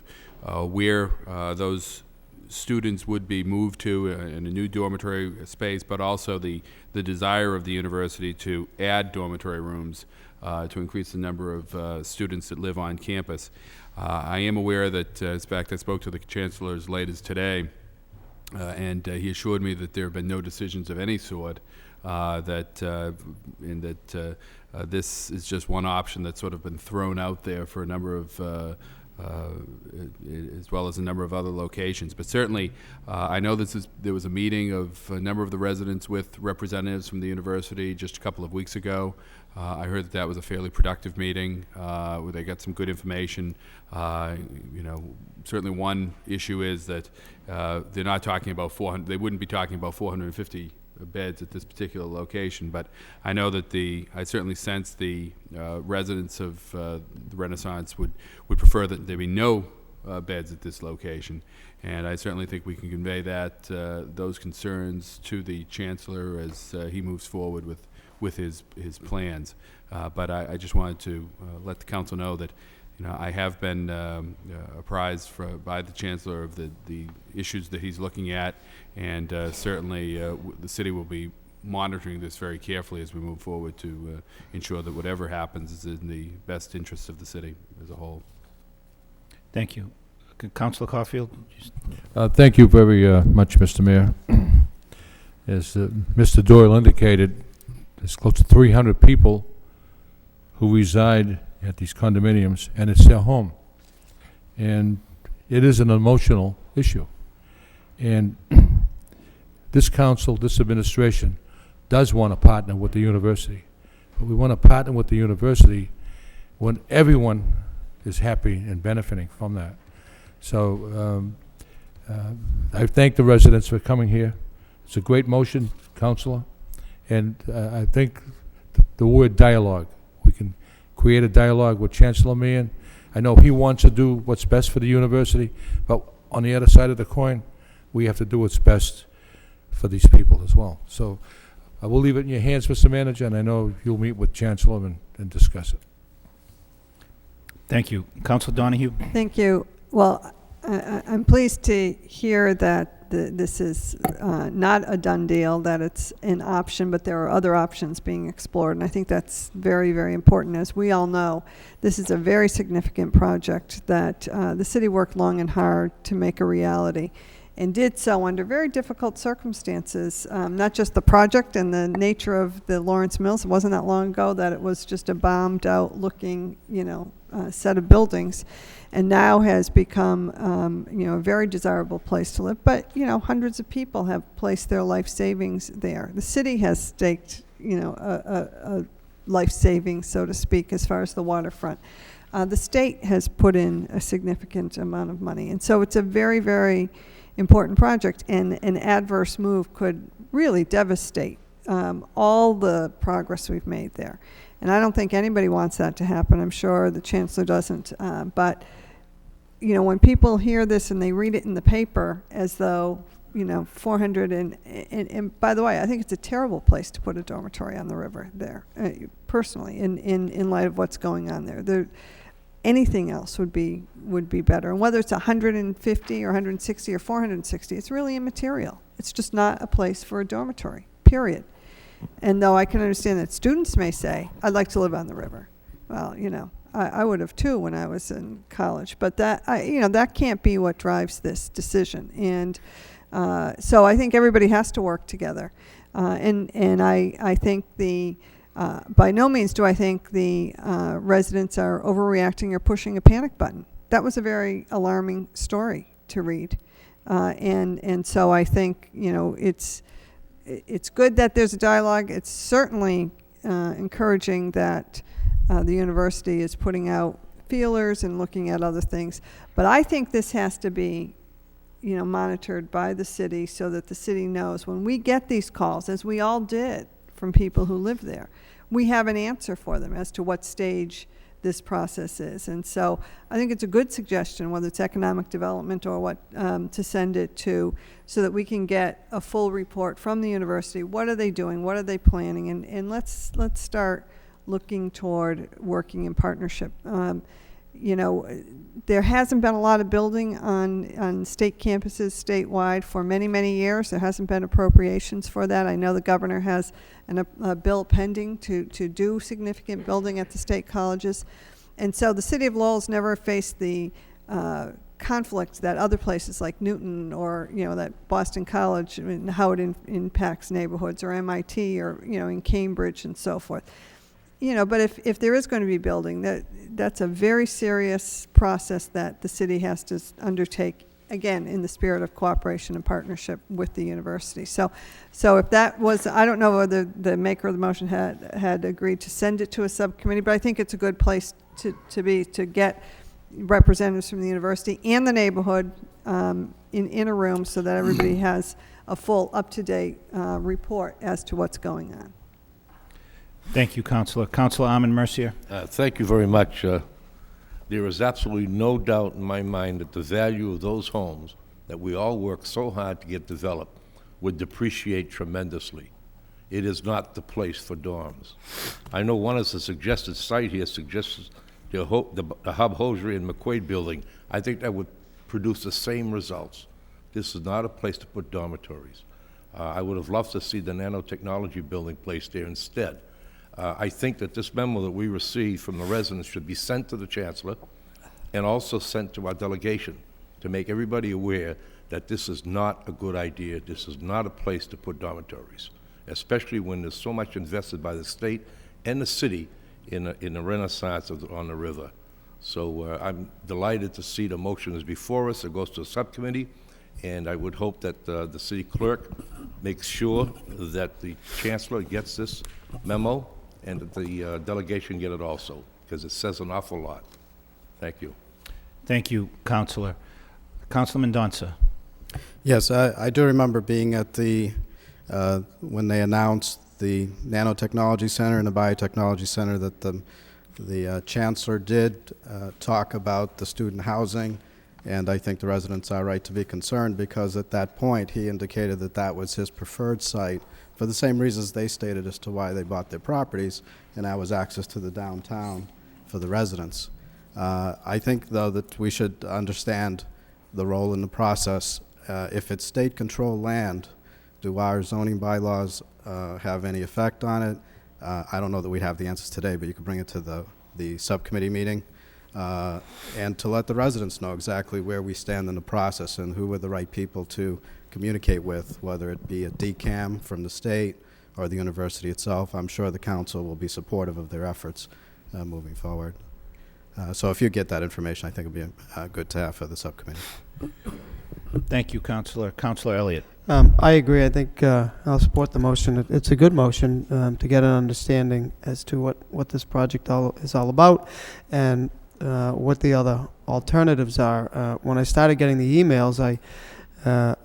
where those students would be moved to in a new dormitory space, but also the desire of the university to add dormitory rooms to increase the number of students that live on campus. I am aware that, in fact, I spoke to the chancellor as late as today, and he assured me that there have been no decisions of any sort, this is just one option that's sort of been thrown out there for a number of as well as a number of other locations. But certainly, I know there was a meeting of a number of the residents with representatives from the university just a couple of weeks ago. I heard that was a fairly productive meeting where they got some good information. You know, certainly one issue is that they're not talking about 400. They wouldn't be talking about 450 beds at this particular location, but I know that I certainly sense the residents of the Renaissance would prefer that there be no beds at this location, and I certainly think we can convey that those concerns to the chancellor as he moves forward with his plans. But I just wanted to let the council know that, you know, I have been apprised by the chancellor of the issues that he's looking at, and certainly the city will be monitoring this very carefully as we move forward to ensure that whatever happens is in the best interests of the city as a whole. Thank you. Councilor Caulfield? Thank you very much, Mr. Mayor. As Mr. Doyle indicated, there's close to 300 people who reside at these condominiums, and it's their home. And it is an emotional issue. And this council, this administration, does want to partner with the university. But we want to partner with the university when everyone is happy and benefiting from that. So I thank the residents for coming here. It's a great motion, Councilor, and I think the word dialogue, we can create a dialogue with Chancellor Meehan. I know he wants to do what's best for the university, but on the other side of the coin, we have to do what's best for these people as well. So I will leave it in your hands, Mr. Manager, and I know you'll meet with Chancellor and discuss it. Thank you. Council Donahue? Thank you. Well, I'm pleased to hear that this is not a done deal, that it's an option, but there are other options being explored, and I think that's very, very important. As we all know, this is a very significant project that the city worked long and hard to make a reality, and did so under very difficult circumstances. Not just the project and the nature of the Lawrence Mills. It wasn't that long ago that it was just a bombed out looking, set of buildings, and now has become, a very desirable place to live. But, hundreds of people have placed their life savings there. The city has staked, a life savings, so to speak, as far as the waterfront. The state has put in a significant amount of money. And so it's a very, very important project, and an adverse move could really devastate all the progress we've made there. And I don't think anybody wants that to happen. I'm sure the Chancellor doesn't. But, when people hear this and they read it in the paper as though, 400, and by the way, I think it's a terrible place to put a dormitory on the river there, personally, in light of what's going on there. Anything else would be better. And whether it's 150 or 160 or 460, it's really immaterial. It's just not a place for a dormitory, period. And though I can understand that students may say, I'd like to live on the river. Well, I would have too when I was in college. But that can't be what drives this decision. And so I think everybody has to work together. And I think by no means do I think the residents are overreacting or pushing a panic button. That was a very alarming story to read. And so I think, it's good that there's a dialogue. It's certainly encouraging that the university is putting out feelers and looking at other things. But I think this has to be, monitored by the city so that the city knows when we get these calls, as we all did from people who live there, we have an answer for them as to what stage this process is. And so I think it's a good suggestion, whether it's economic development or what, to send it to, so that we can get a full report from the university. What are they doing? What are they planning? And let's start looking toward working in partnership. There hasn't been a lot of building on state campuses statewide for many, many years. There hasn't been appropriations for that. I know the governor has a bill pending to do significant building at the state colleges. And so the city of Lowell's never faced the conflict that other places like Newton or, that Boston College, and how it impacts neighborhoods, or MIT, or, in Cambridge and so forth. But if there is going to be building, that's a very serious process that the city has to undertake, again, in the spirit of cooperation and partnership with the university. So if that was, I don't know whether the maker of the motion had agreed to send it to a subcommittee, but I think it's a good place to get representatives from the university and the neighborhood in a room so that everybody has a full, up-to-date report as to what's going on. Thank you, Councilor. Councilor Armin Mercier. Thank you very much. There is absolutely no doubt in my mind that the value of those homes that we all work so hard to get developed would depreciate tremendously. It is not the place for dorms. I know one is a suggested site here, suggests the Hub Hosiery and McQuaid building. I think that would produce the same results. This is not a place to put dormitories. I would have loved to see the nanotechnology building placed there instead. I think that this memo that we received from the residents should be sent to the Chancellor and also sent to our delegation to make everybody aware that this is not a good idea. This is not a place to put dormitories, especially when there's so much invested by the state and the city in the renaissance on the river. So I'm delighted to see the motion is before us. It goes to a subcommittee, and I would hope that the city clerk make sure that the chancellor gets this memo and that the delegation get it also, because it says an awful lot. Thank you. Thank you, Counselor. Councilman Donza. Yes, I do remember being at the, when they announced the Nanotechnology Center and the Biotechnology Center, that the chancellor did talk about the student housing, and I think the residents are right to be concerned, because at that point he indicated that that was his preferred site for the same reasons they stated as to why they bought their properties, and that was access to the downtown for the residents. I think, though, that we should understand the role in the process. If it's state-controlled land, do our zoning bylaws have any effect on it? I don't know that we have the answers today, but you could bring it to the subcommittee meeting, and to let the residents know exactly where we stand in the process and who are the right people to communicate with, whether it be a DCAM from the state or the university itself. I'm sure the council will be supportive of their efforts moving forward. So if you get that information, I think it would be good to have for the subcommittee. Thank you, Counselor. Counselor Elliott. I agree. I think I'll support the motion. It's a good motion to get an understanding as to what this project is all about and what the other alternatives are. When I started getting the emails, I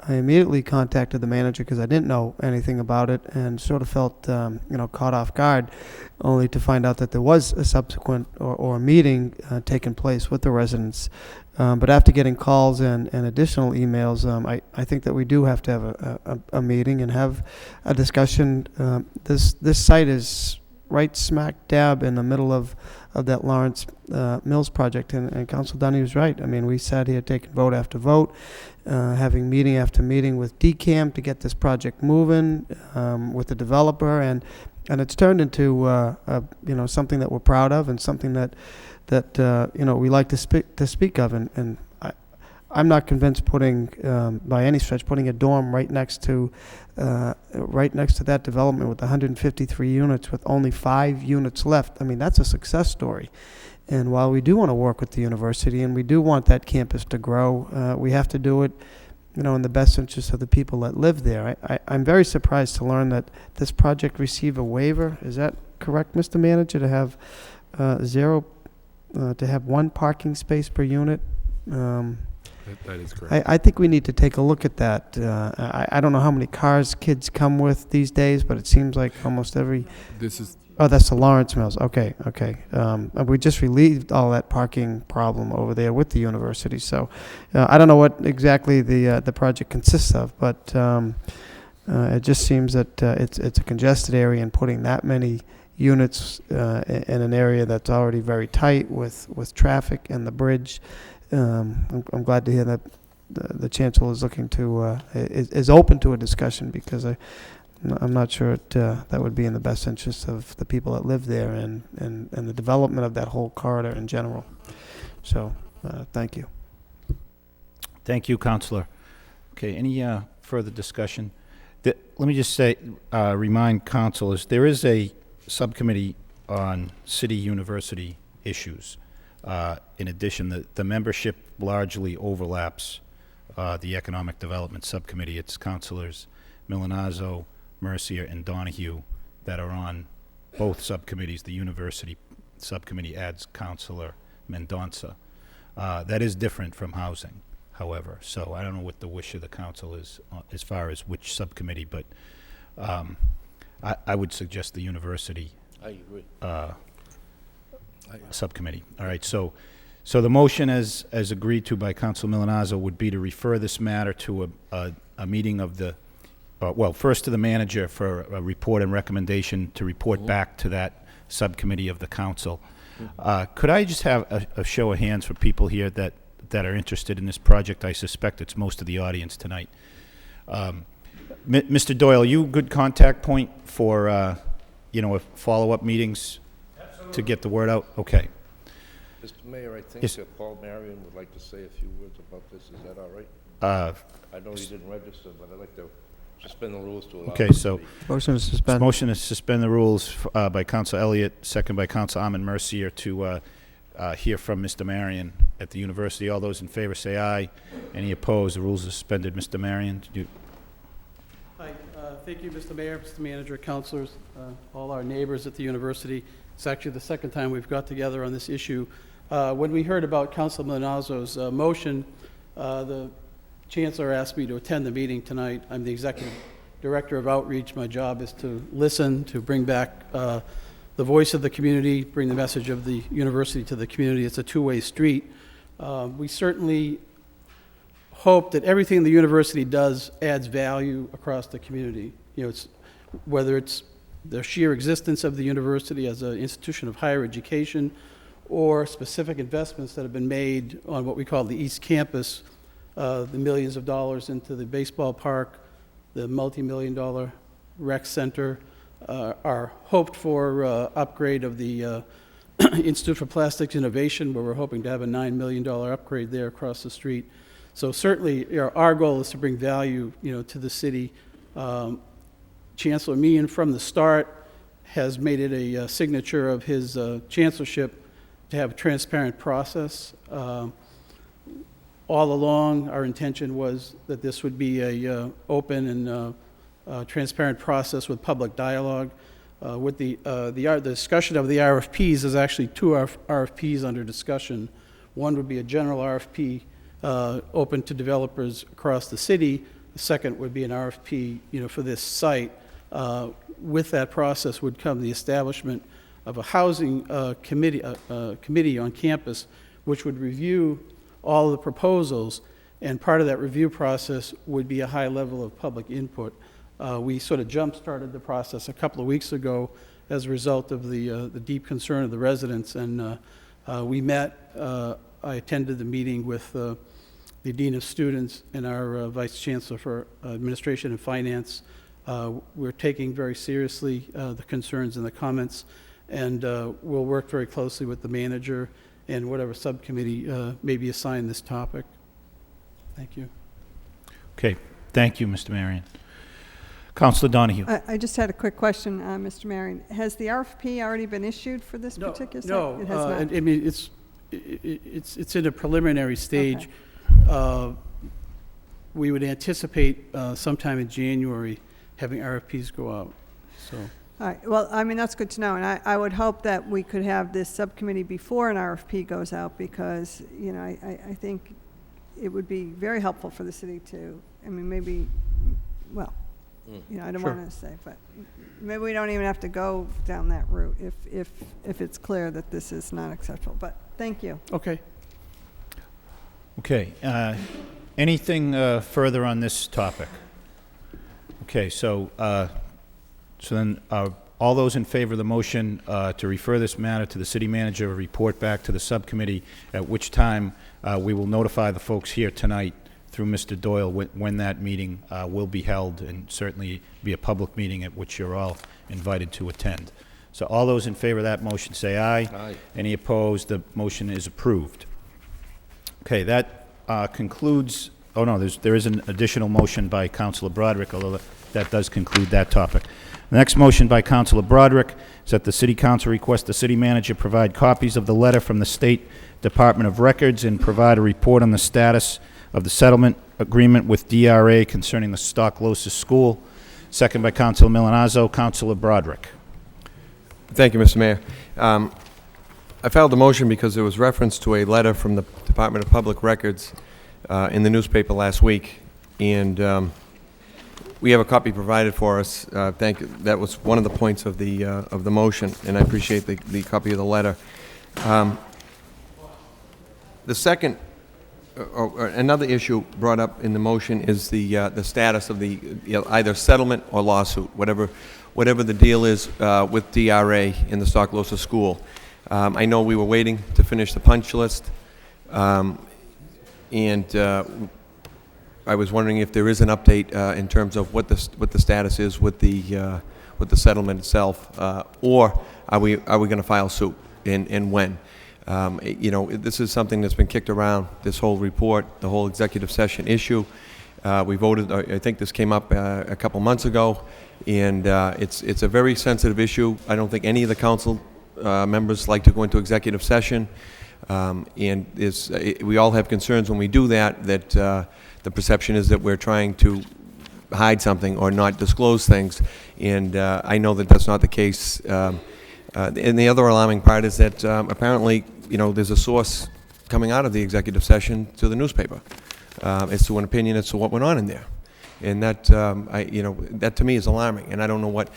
immediately contacted the manager because I didn't know anything about it and sort of felt caught off guard, only to find out that there was a subsequent or a meeting taking place with the residents. But after getting calls and additional emails, I think that we do have to have a meeting and have a discussion. This site is right smack dab in the middle of that Lawrence Mills project, and Council Dunny was right. I mean, we sat here taking vote after vote, having meeting after meeting with DCAM to get this project moving with the developer, and it's turned into something that we're proud of and something that we like to speak of, and I'm not convinced putting by any stretch putting a dorm right next to that development with 153 units with only 5 units left. I mean, that's a success story. And while we do want to work with the university and we do want that campus to grow, we have to do it, in the best interest of the people that live there. I'm very surprised to learn that this project received a waiver. Is that correct, Mr. Manager, to have to have 1 parking space per unit? That is correct. I think we need to take a look at that. I don't know how many cars kids come with these days, but it seems like almost every... This is... Oh, that's the Lawrence Mills. Okay. We just relieved all that parking problem over there with the university. So I don't know what exactly the project consists of, but it just seems that it's a congested area, and putting that many units in an area that's already very tight with traffic and the bridge. I'm glad to hear that the chancellor is looking to is open to a discussion, because I'm not sure that would be in the best interest of the people that live there and the development of that whole corridor in general. So thank you. Thank you, Counselor. Okay, any further discussion? Let me just say, remind councilors, there is a subcommittee on city university issues. In addition, the membership largely overlaps the Economic Development Subcommittee. It's Councilors Milanazzo, Mercier, and Donahue that are on both subcommittees. The university subcommittee adds Councilor Mendonça. That is different from housing, however. So I don't know what the wish of the council is as far as which subcommittee, but I would suggest the university I agree. Subcommittee. All right, so the motion as agreed to by Council Milanazzo would be to refer this matter to a meeting of the, first to the manager for a report and recommendation to report back to that subcommittee of the council. Could I just have a show of hands for people here that are interested in this project? I suspect it's most of the audience tonight. Mr. Doyle, you a good contact point for follow-up meetings? To get the word out? Okay. Mr. Mayor, I think Yes. Paul Marion would like to say a few words about this. Is that all right? I know he didn't register, but I'd like to suspend the rules to allow... Okay, him to so... speak. Motion to suspend. Motion to suspend the rules by Council Elliott, second by Council Armin Mercier, to hear from Mr. Marion at the university. All those in favor say aye. Any opposed? The rules are suspended. Mr. Marion, did you... Hi, Thank you, Mr. Mayor, Mr. Manager, councilors, all our neighbors at the university. It's actually the second time we've got together on this issue. When we heard about Councilor Milanazzo's motion, the chancellor asked me to attend the meeting tonight. I'm the executive director of outreach. My job is to listen, to bring back the voice of the community, bring the message of the university to the community. It's a two-way street. We certainly hope that everything the university does adds value across the community. You know, whether it's the sheer existence of the university as an institution of higher education, or specific investments that have been made on what we call the East Campus, the millions of dollars into the baseball park, the multi-million-dollar rec center, our hoped-for upgrade of the Institute for Plastics Innovation, where we're hoping to have a $9 million upgrade there across the street. So certainly, our goal is to bring value, to the city. Chancellor Meehan, from the start, has made it a signature of his chancellorship to have a transparent process. All along, our intention was that this would be a open and transparent process with public dialogue. With the discussion of the RFPs, there's actually two RFPs under discussion. One would be a general RFP open to developers across the city. The second would be an RFP, for this site. With that process would come the establishment of a housing committee on campus, which would review all of the proposals, and part of that review process would be a high level of public input. We sort of jump-started the process a couple of weeks ago as a result of the deep concern of the residents, and we met. I attended the meeting with the Dean of Students and our Vice Chancellor for Administration and Finance. We're taking very seriously the concerns and the comments, and we'll work very closely with the manager and whatever subcommittee may be assigned this topic. Thank you. Okay, thank you, Mr. Marion. Councilor Donahue. I just had a quick question, Mr. Marion. Has the RFP already been issued for this particular site? No, It has not. I mean, it's in a preliminary stage. Okay. We would anticipate sometime in January having RFPs go out. So. All right. Well, I mean, that's good to know, and I would hope that we could have this subcommittee before an RFP goes out, because I think it would be very helpful for the city to, I mean, maybe, well, I don't want to say, but maybe we don't even have to go down that route if it's clear that this is not acceptable. But thank you. Okay. Okay. Anything further on this topic? Okay, so then all those in favor of the motion to refer this matter to the city manager, report back to the subcommittee, at which time we will notify the folks here tonight through Mr. Doyle when that meeting will be held, and certainly be a public meeting at which you're all invited to attend. So all those in favor of that motion say aye. Aye. Any opposed? The motion is approved. Okay, that concludes. Oh no, there is an additional motion by Councilor Broderick, although that does conclude that topic. The next motion by Councilor Broderick is that the City Council request the city manager provide copies of the letter from the State Department of Records and provide a report on the status of the settlement agreement with DRA concerning the Stocklosa School. Second by Councilor Milanazzo. Councilor Broderick. Thank you, Mr. Mayor. I filed the motion because there was reference to a letter from the Department of Public Records in the newspaper last week, and we have a copy provided for us. That was one of the points of the motion, and I appreciate the copy of the letter. The second, another issue brought up in the motion is the status of the either settlement or lawsuit, whatever the deal is with DRA in the Stocklosa School. I know we were waiting to finish the punch list, and I was wondering if there is an update in terms of what the status is with the settlement itself, or are we going to file suit, and when? This is something that's been kicked around. This whole report, the whole executive session issue. We voted. I think this came up a couple months ago, and it's a very sensitive issue. I don't think any of the council members like to go into executive session, and we all have concerns when we do that. The perception is that we're trying to hide something or not disclose things, and I know that that's not the case. And the other alarming part is that apparently, there's a source coming out of the executive session to the newspaper as to an opinion as to what went on in there. And that, that to me is alarming, and I don't know what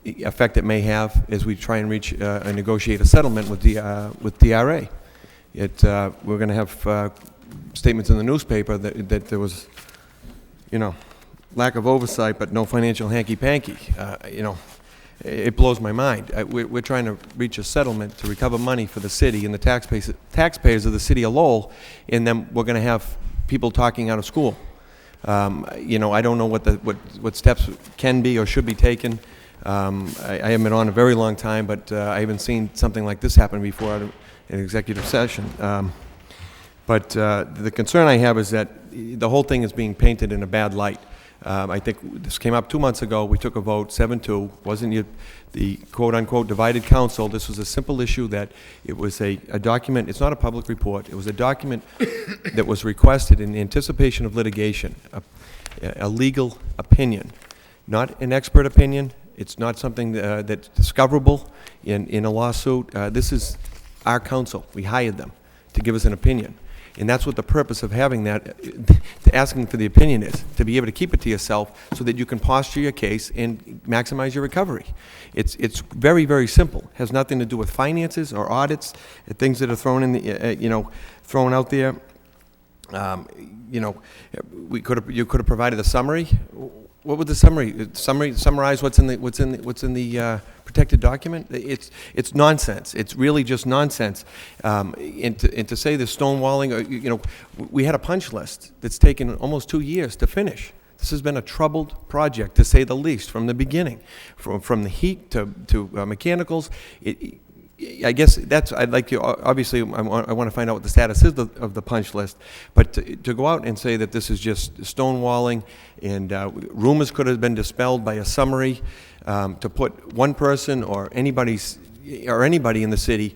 effect it may have as we try and reach and negotiate a settlement with DRA. We're going to have statements in the newspaper that there was, lack of oversight, but no financial hanky-panky. It blows my mind. We're trying to reach a settlement to recover money for the city and the taxpayers of the city of Lowell, and then we're going to have people talking out of school. I don't know what steps can be or should be taken. I haven't been on a very long time, but I haven't seen something like this happen before at an executive session. But the concern I have is that the whole thing is being painted in a bad light. I think this came up 2 months ago. We took a vote, 7-2. Wasn't the quote-unquote divided council. This was a simple issue that it was a document. It's not a public report. It was a document that was requested in anticipation of litigation, a legal opinion, not an expert opinion. It's not something that's discoverable in a lawsuit. This is our counsel. We hired them to give us an opinion. And that's what the purpose of having that, asking for the opinion is, to be able to keep it to yourself so that you can posture your case and maximize your recovery. It's very, very simple. It has nothing to do with finances or audits, things that are thrown in the, thrown out there. You could have provided a summary. What would the summarize what's in the protected document? It's nonsense. It's really just nonsense. And to say the stonewalling, we had a punch list that's taken almost 2 years to finish. This has been a troubled project, to say the least, from the beginning, from the heat to mechanicals. I guess I'd like to, obviously, I want to find out what the status is of the punch list, but to go out and say that this is just stonewalling and rumors could have been dispelled by a summary, to put one person or anybody in the city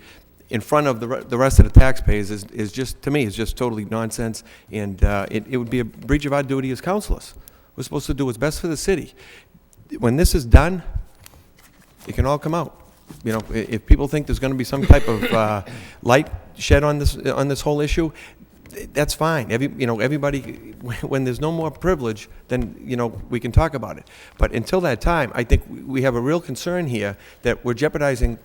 in front of the rest of the taxpayers is just, to me, is just totally nonsense, and it would be a breach of our duty as councilors. We're supposed to do what's best for the city. When this is done, it can all come out. If people think there's going to be some type of light shed on this whole issue, that's fine. Everybody, when there's no more privilege, then we can talk about it. But until that time, I think we have a real concern here that we're jeopardizing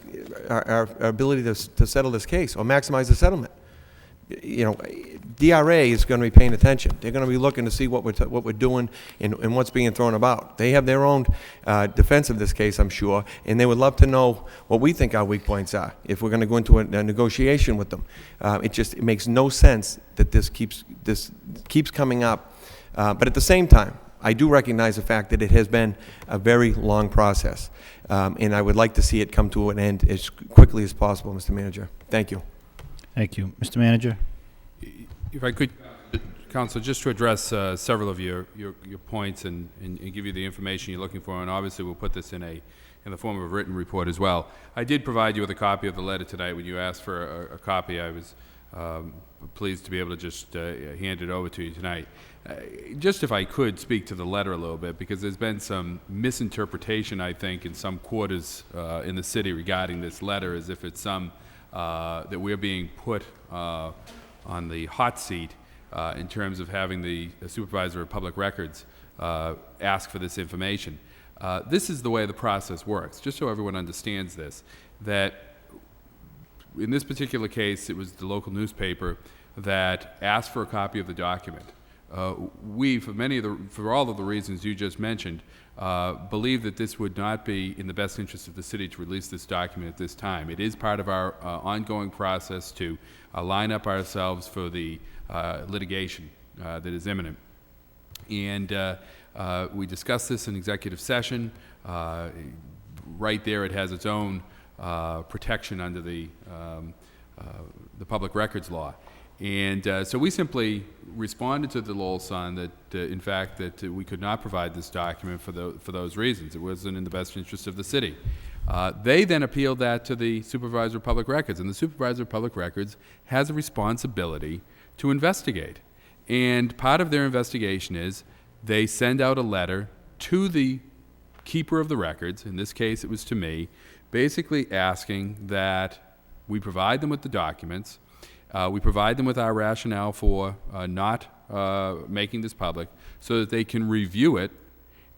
our ability to settle this case or maximize the settlement. DRA is going to be paying attention. They're going to be looking to see what we're doing and what's being thrown about. They have their own defense of this case, I'm sure, and they would love to know what we think our weak points are if we're going to go into a negotiation with them. It makes no sense that this keeps coming up. But at the same time, I do recognize the fact that it has been a very long process, and I would like to see it come to an end as quickly as possible, Mr. Manager. Thank you. Thank you. Mr. Manager? If I could, Council, just to address several of your points and give you the information you're looking for, and obviously we'll put this in the form of a written report as well. I did provide you with a copy of the letter tonight. When you asked for a copy, I was pleased to be able to just hand it over to you tonight. Just if I could speak to the letter a little bit, because there's been some misinterpretation, I think, in some quarters in the city regarding this letter, as if it's some that we're being put on the hot seat in terms of having the Supervisor of Public Records ask for this information. This is the way the process works, just so everyone understands this, that in this particular case, it was the local newspaper that asked for a copy of the document. We, for all of the reasons you just mentioned, believe that this would not be in the best interest of the city to release this document at this time. It is part of our ongoing process to line up ourselves for the litigation that is imminent. And we discussed this in executive session. Right there, it has its own protection under the public records law. And so we simply responded to the Lowell Sun that, in fact, that we could not provide this document for those reasons. It wasn't in the best interest of the city. They then appealed that to the Supervisor of Public Records, and the Supervisor of Public Records has a responsibility to investigate. And part of their investigation is they send out a letter to the keeper of the records, in this case it was to me, basically asking that we provide them with the documents, we provide them with our rationale for not making this public, so that they can review it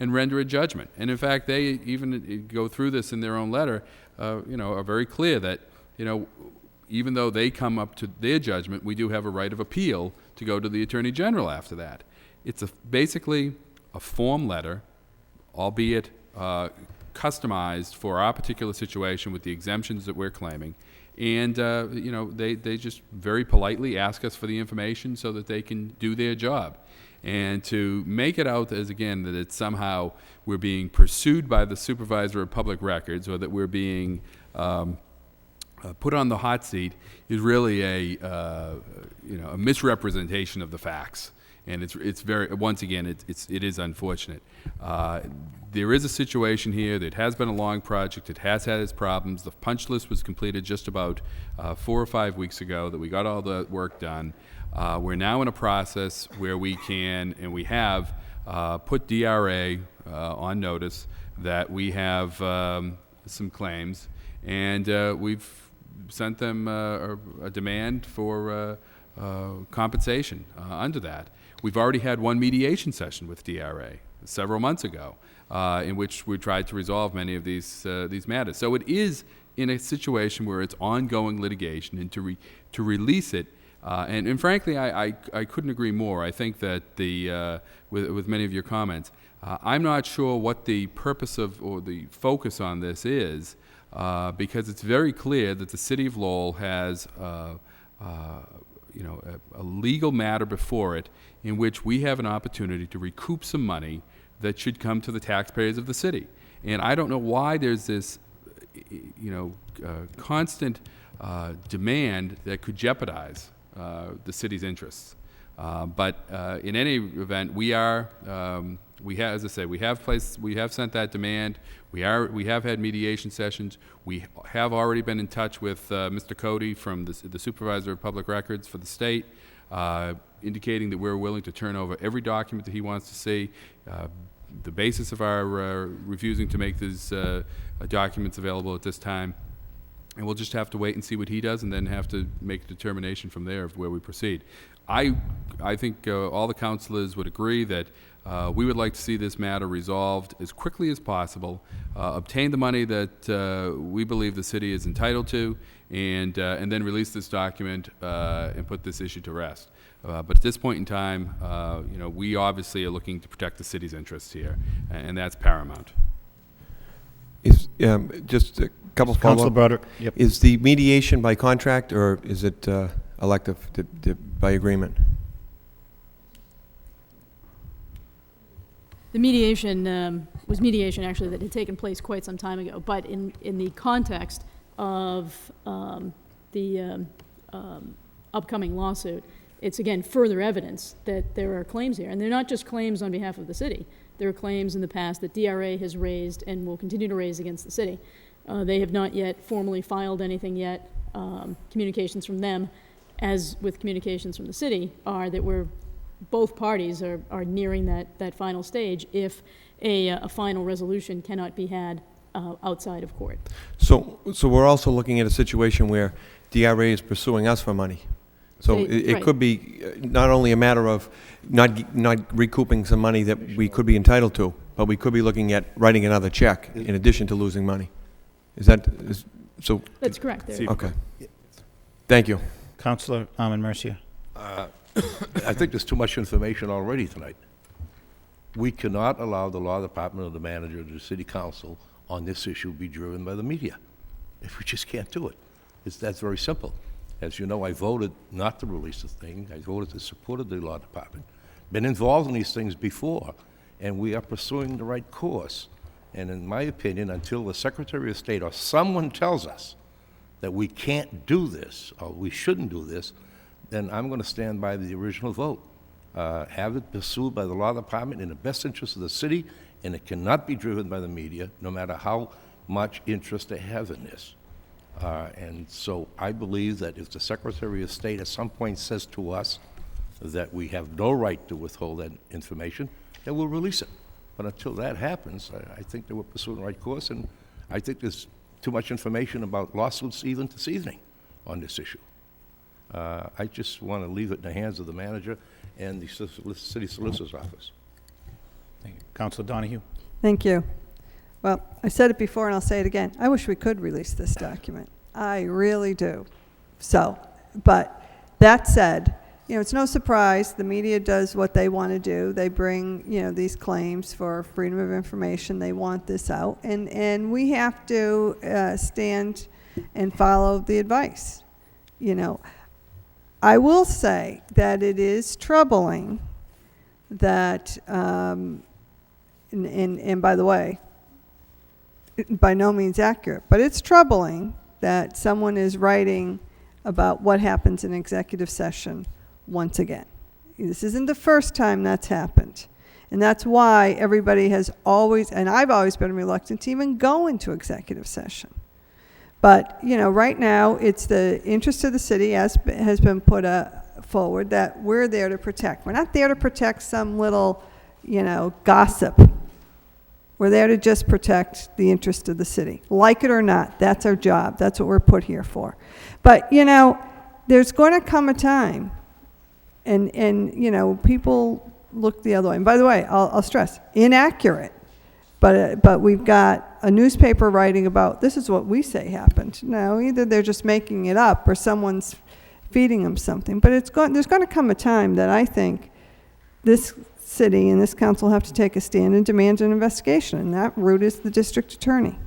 and render a judgment. And in fact, they even go through this in their own letter, are very clear that, even though they come up to their judgment, we do have a right of appeal to go to the Attorney General after that. It's basically a form letter, albeit customized for our particular situation with the exemptions that we're claiming. And, they just very politely ask us for the information so that they can do their job. And to make it out as, again, that it's somehow we're being pursued by the supervisor of public records, or that we're being put on the hot seat, is really a misrepresentation of the facts. And it's very, once again, it is unfortunate. There is a situation here that has been a long project. It has had its problems. The punch list was completed just about 4 or 5 weeks ago, that we got all the work done. We're now in a process where we can, and we have, put DRA on notice that we have some claims, and we've sent them a demand for compensation under that. We've already had one mediation session with DRA several months ago, in which we tried to resolve many of these matters. So it is in a situation where it's ongoing litigation, and to release it. And frankly, I couldn't agree more. I think that with many of your comments, I'm not sure what the purpose of, or the focus on this is, because it's very clear that the City of Lowell has a legal matter before it, in which we have an opportunity to recoup some money that should come to the taxpayers of the city. And I don't know why there's this, constant demand that could jeopardize the city's interests. But in any event, we have, as I say, we have sent that demand. We have had mediation sessions. We have already been in touch with Mr. Cody from the Supervisor of Public Records for the state, indicating that we're willing to turn over every document that he wants to see. The basis of our refusing to make these documents available at this time. And we'll just have to wait and see what he does, and then have to make a determination from there of where we proceed. I think all the councilors would agree that we would like to see this matter resolved as quickly as possible, obtain the money that we believe the city is entitled to, and then release this document and put this issue to rest. But at this point in time, we obviously are looking to protect the city's interests here, and that's paramount. Just a couple of Councilor Broderick. Yep. Is the mediation by contract, or is it elective by agreement? The mediation was mediation, actually, that had taken place quite some time ago. But in the context of the upcoming lawsuit, it's, again, further evidence that there are claims here. And they're not just claims on behalf of the city. There are claims in the past that DRA has raised and will continue to raise against the city. They have not yet formally filed anything yet. Communications from them, as with communications from the city, are that both parties are nearing that final stage if a final resolution cannot be had outside of court. So we're also looking at a situation where DRA is pursuing us for money. So it right. could be not only a matter of not recouping some money that we could be entitled to, but we could be looking at writing another check in addition to losing money. So? That's correct. Okay. Thank you. Councilor Armin Mercia. I think there's too much information already tonight. We cannot allow the law department or the manager or the city council on this issue be driven by the media. We just can't do it. That's very simple. As you know, I voted not to release the thing. I voted to support the law department. Been involved in these things before, and we are pursuing the right course. And in my opinion, until the Secretary of State or someone tells us that we can't do this, or we shouldn't do this, then I'm going to stand by the original vote. Have it pursued by the law department in the best interest of the city, and it cannot be driven by the media, no matter how much interest they have in this. And so I believe that if the Secretary of State at some point says to us that we have no right to withhold that information, then we'll release it. But until that happens, I think that we're pursuing the right course, and I think there's too much information about lawsuits even this evening on this issue. I just want to leave it in the hands of the manager and the city solicitor's office. Thank you. Councilor Donahue? Thank you. Well, I said it before and I'll say it again. I wish we could release this document. I really do. So, but that said, you know, it's no surprise the media does what they want to do. They bring, you know, these claims for freedom of information. They want this out. And we have to stand and follow the advice. You know, I will say that it is troubling that, and by the way, by no means accurate, but it's troubling that someone is writing about what happens in executive session once again. This isn't the first time that's happened. And that's why everybody has always, and I've always been reluctant to even go into executive session. But, you know, right now it's the interest of the city, as has been put forward, that we're there to protect. We're not there to protect some little, you know, gossip. We're there to just protect the interest of the city. Like it or not, that's our job. That's what we're put here for. But, you know, there's going to come a time, and you know, people look the other way. And by the way, I'll stress, inaccurate. But we've got a newspaper writing about, this is what we say happened. No, either they're just making it up or someone's feeding them something. But there's going to come a time that I think this city and this council have to take a stand and demand an investigation. And that route is the district attorney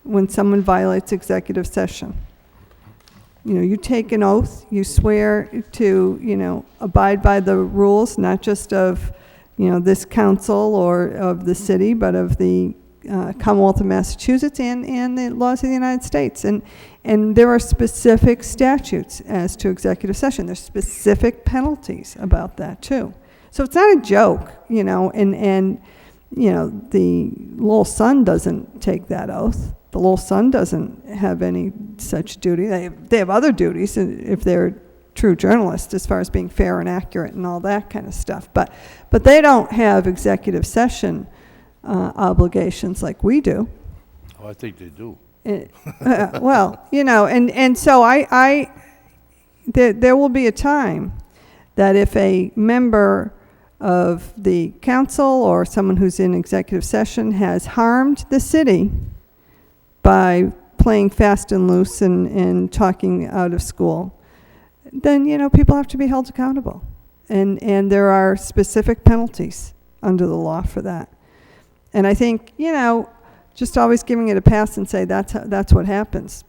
when someone violates executive session. You know, you take an oath, you swear to, you know, abide by the rules, not just of, you know, this council or of the city, but of the Commonwealth of Massachusetts and the laws of the United States. And there are specific statutes as to executive session. There's specific penalties about that too. So it's not a joke, you know, and you know, the Lowell Sun doesn't take that oath. The Lowell Sun doesn't have any such duty. They have other duties if they're true journalists as far as being fair and accurate and all that kind of stuff. But they don't have executive session obligations like we do. Oh, I think they do. Well, you know, and so there will be a time that if a member of the council or someone who's in executive session has harmed the city by playing fast and loose and talking out of school, then, you know, people have to be held accountable. And there are specific penalties under the law for that. And I think, you know, just always giving it a pass and say that's what happens.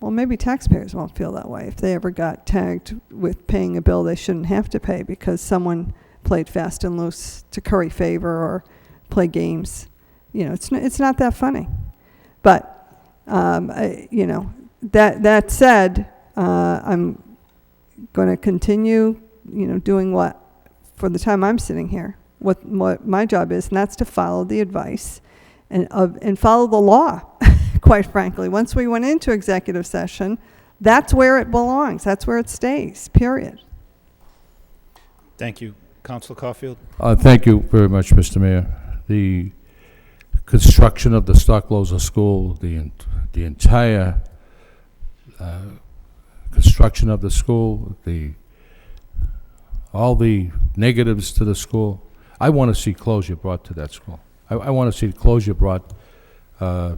Well, maybe taxpayers won't feel that way if they ever got tagged with paying a bill they shouldn't have to pay because someone played fast and loose to curry favor or play games. You know, it's not that funny. But, you know, that said, I'm going to continue, you know, doing what, for the time I'm sitting here, what my job is, and that's to follow the advice and follow the law, quite frankly. Once we went into executive session, that's where it belongs. That's where it stays, period. Thank you. Councilor Caulfield? Thank you very much, Mr. Mayor. The construction of the Stockloser School, the entire construction of the school, all the negatives to the school, I want to see closure brought to that school. I want to see closure brought to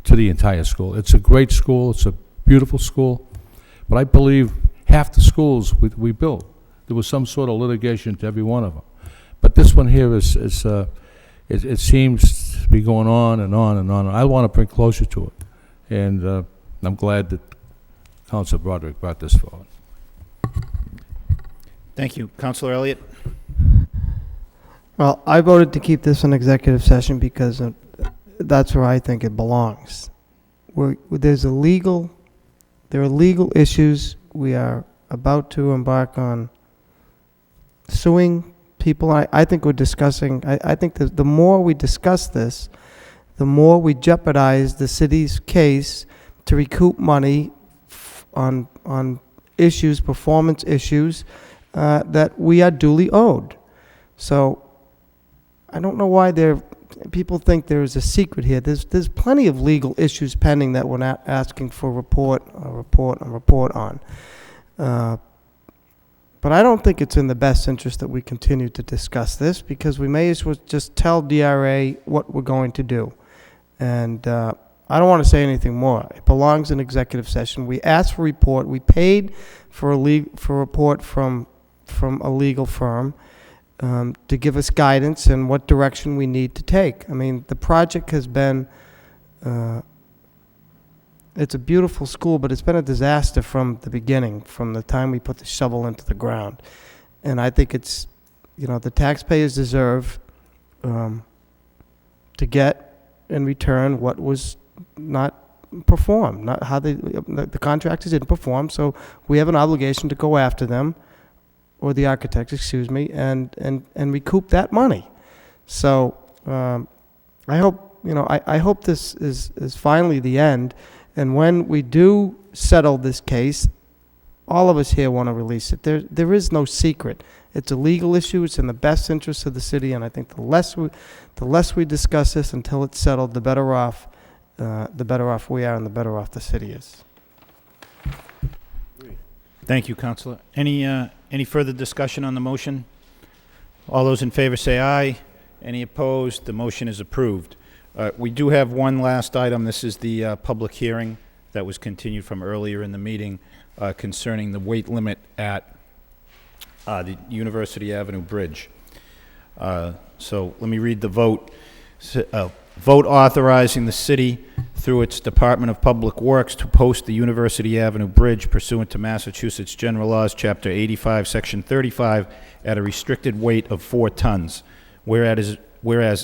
the entire school. It's a great school. It's a beautiful school. But I believe half the schools we built, there was some sort of litigation to every one of them. But this one here it seems to be going on and on and on. I want to bring closure to it. And I'm glad that Councilor Broderick brought this forward. Thank you. Councilor Elliott? Well, I voted to keep this in executive session because that's where I think it belongs. There are legal issues. We are about to embark on suing people. I think we're discussing, I think that the more we discuss this, the more we jeopardize the city's case to recoup money on issues, performance issues, that we are duly owed. So I don't know why they're people think there's a secret here. There's plenty of legal issues pending that we're not asking for report on. But I don't think it's in the best interest that we continue to discuss this, because we may as well just tell DRA what we're going to do. And I don't want to say anything more. It belongs in executive session. We asked for a report. We paid for a report from a legal firm to give us guidance in what direction we need to take. I mean, the project has been, it's a beautiful school, but it's been a disaster from the beginning, from the time we put the shovel into the ground. And I think it's, the taxpayers deserve to get in return what was not performed, not how the contractors didn't perform, so we have an obligation to go after them, or the architects, excuse me, and recoup that money. So I hope, I hope this is finally the end, and when we do settle this case, all of us here want to release it. There is no secret. It's a legal issue. It's in the best interest of the city, and I think the less we discuss this until it's settled, the better off we are, and the better off the city is. Thank you, Councilor. Any further discussion on the motion? All those in favor say aye. Any opposed? The motion is approved. We do have one last item. This is the public hearing that was continued from earlier in the meeting concerning the weight limit at the University Avenue Bridge. So let me read the vote. Vote authorizing the city through its Department of Public Works to post the University Avenue Bridge pursuant to Massachusetts General Laws, Chapter 85, Section 35, at a restricted weight of 4 tons. Whereas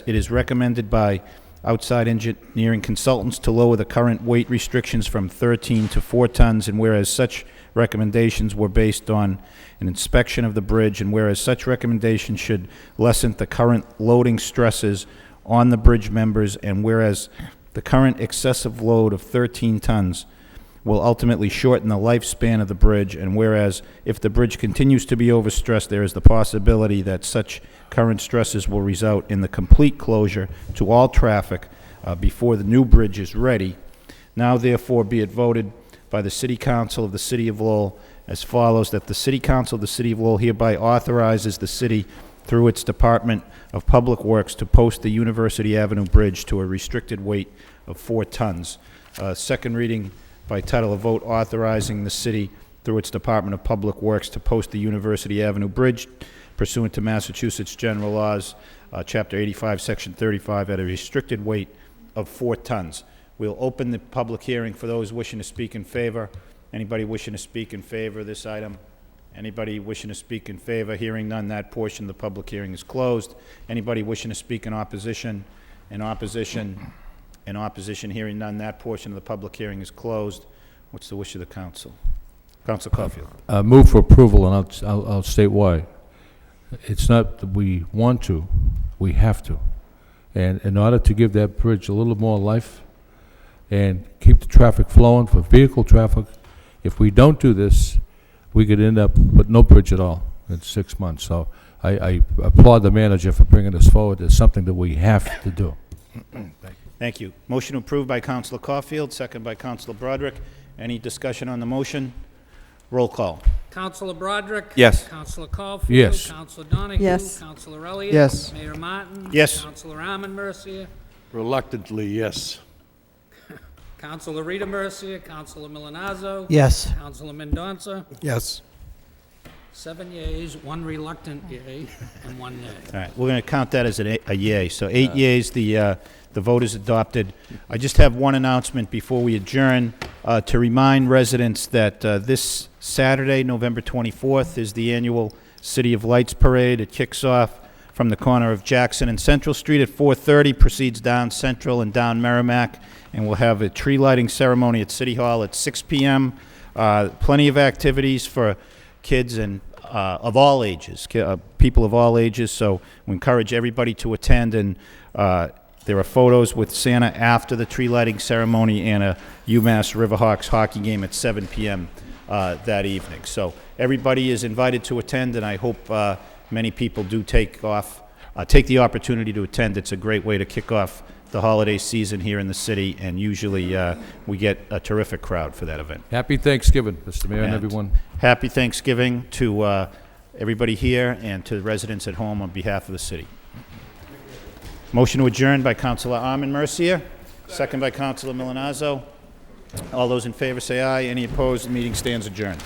it is recommended by outside engineering consultants to lower the current weight restrictions from 13 to 4 tons, and whereas such recommendations were based on an inspection of the bridge, and whereas such recommendations should lessen the current loading stresses on the bridge members, and whereas the current excessive load of 13 tons will ultimately shorten the lifespan of the bridge, and whereas if the bridge continues to be overstressed, there is the possibility that such current stresses will result in the complete closure to all traffic before the new bridge is ready. Now therefore be it voted by the City Council of the City of Lowell as follows, that the City Council of the City of Lowell hereby authorizes the city through its Department of Public Works to post the University Avenue Bridge to a restricted weight of 4 tons. Second reading by title, a vote authorizing the city through its Department of Public Works to post the University Avenue Bridge pursuant to Massachusetts General Laws, Chapter 85, Section 35, at a restricted weight of 4 tons. We'll open the public hearing for those wishing to speak in favor. Anybody wishing to speak in favor of this item? Anybody wishing to speak in favor? Hearing none, that portion of the public hearing is closed. Anybody wishing to speak in opposition? In opposition? In opposition, hearing none, that portion of the public hearing is closed. What's the wish of the council? Council Caulfield. Move for approval, and I'll state why. It's not that we want to, we have to. And in order to give that bridge a little more life and keep the traffic flowing for vehicle traffic, if we don't do this, we could end up with no bridge at all in 6 months. So I applaud the manager for bringing this forward. It's something that we have to do. Thank you. Motion approved by Councilor Caulfield, second by Councilor Broderick. Any discussion on the motion? Roll call. Councilor Broderick? Yes. Councilor Caulfield? Yes. Councilor Donahue? Yes. Councilor Elliott? Yes. Mayor Martin? Yes. Councilor Arman Mercier? Reluctantly, yes. Councilor Rita Mercier? Councilor Milonazo? Yes. Councilor Mendonça? Yes. 7 yeas, 1 reluctant yea, and 1 nay. All right, we're going to count that as a yay. So 8 yeas, the vote is adopted. I just have one announcement before we adjourn to remind residents that this Saturday, November 24th, is the annual City of Lights Parade. It kicks off from the corner of Jackson and Central Street at 4:30, proceeds down Central and down Merrimack, and we'll have a tree lighting ceremony at City Hall at 6 p.m. Plenty of activities for kids and of all ages, people of all ages, so we encourage everybody to attend, and there are photos with Santa after the tree lighting ceremony and a UMass Riverhawks hockey game at 7 p.m. That evening. So everybody is invited to attend, and I hope many people do take off take the opportunity to attend. It's a great way to kick off the holiday season here in the city, and usually we get a terrific crowd for that event. Happy Thanksgiving, Mr. Mayor, and And everyone. Happy Thanksgiving to everybody here and to the residents at home on behalf of the city. Motion to adjourn by Councilor Armin Mercier, second by Councilor Milonazo. All those in favor say aye. Any opposed? The meeting stands adjourned.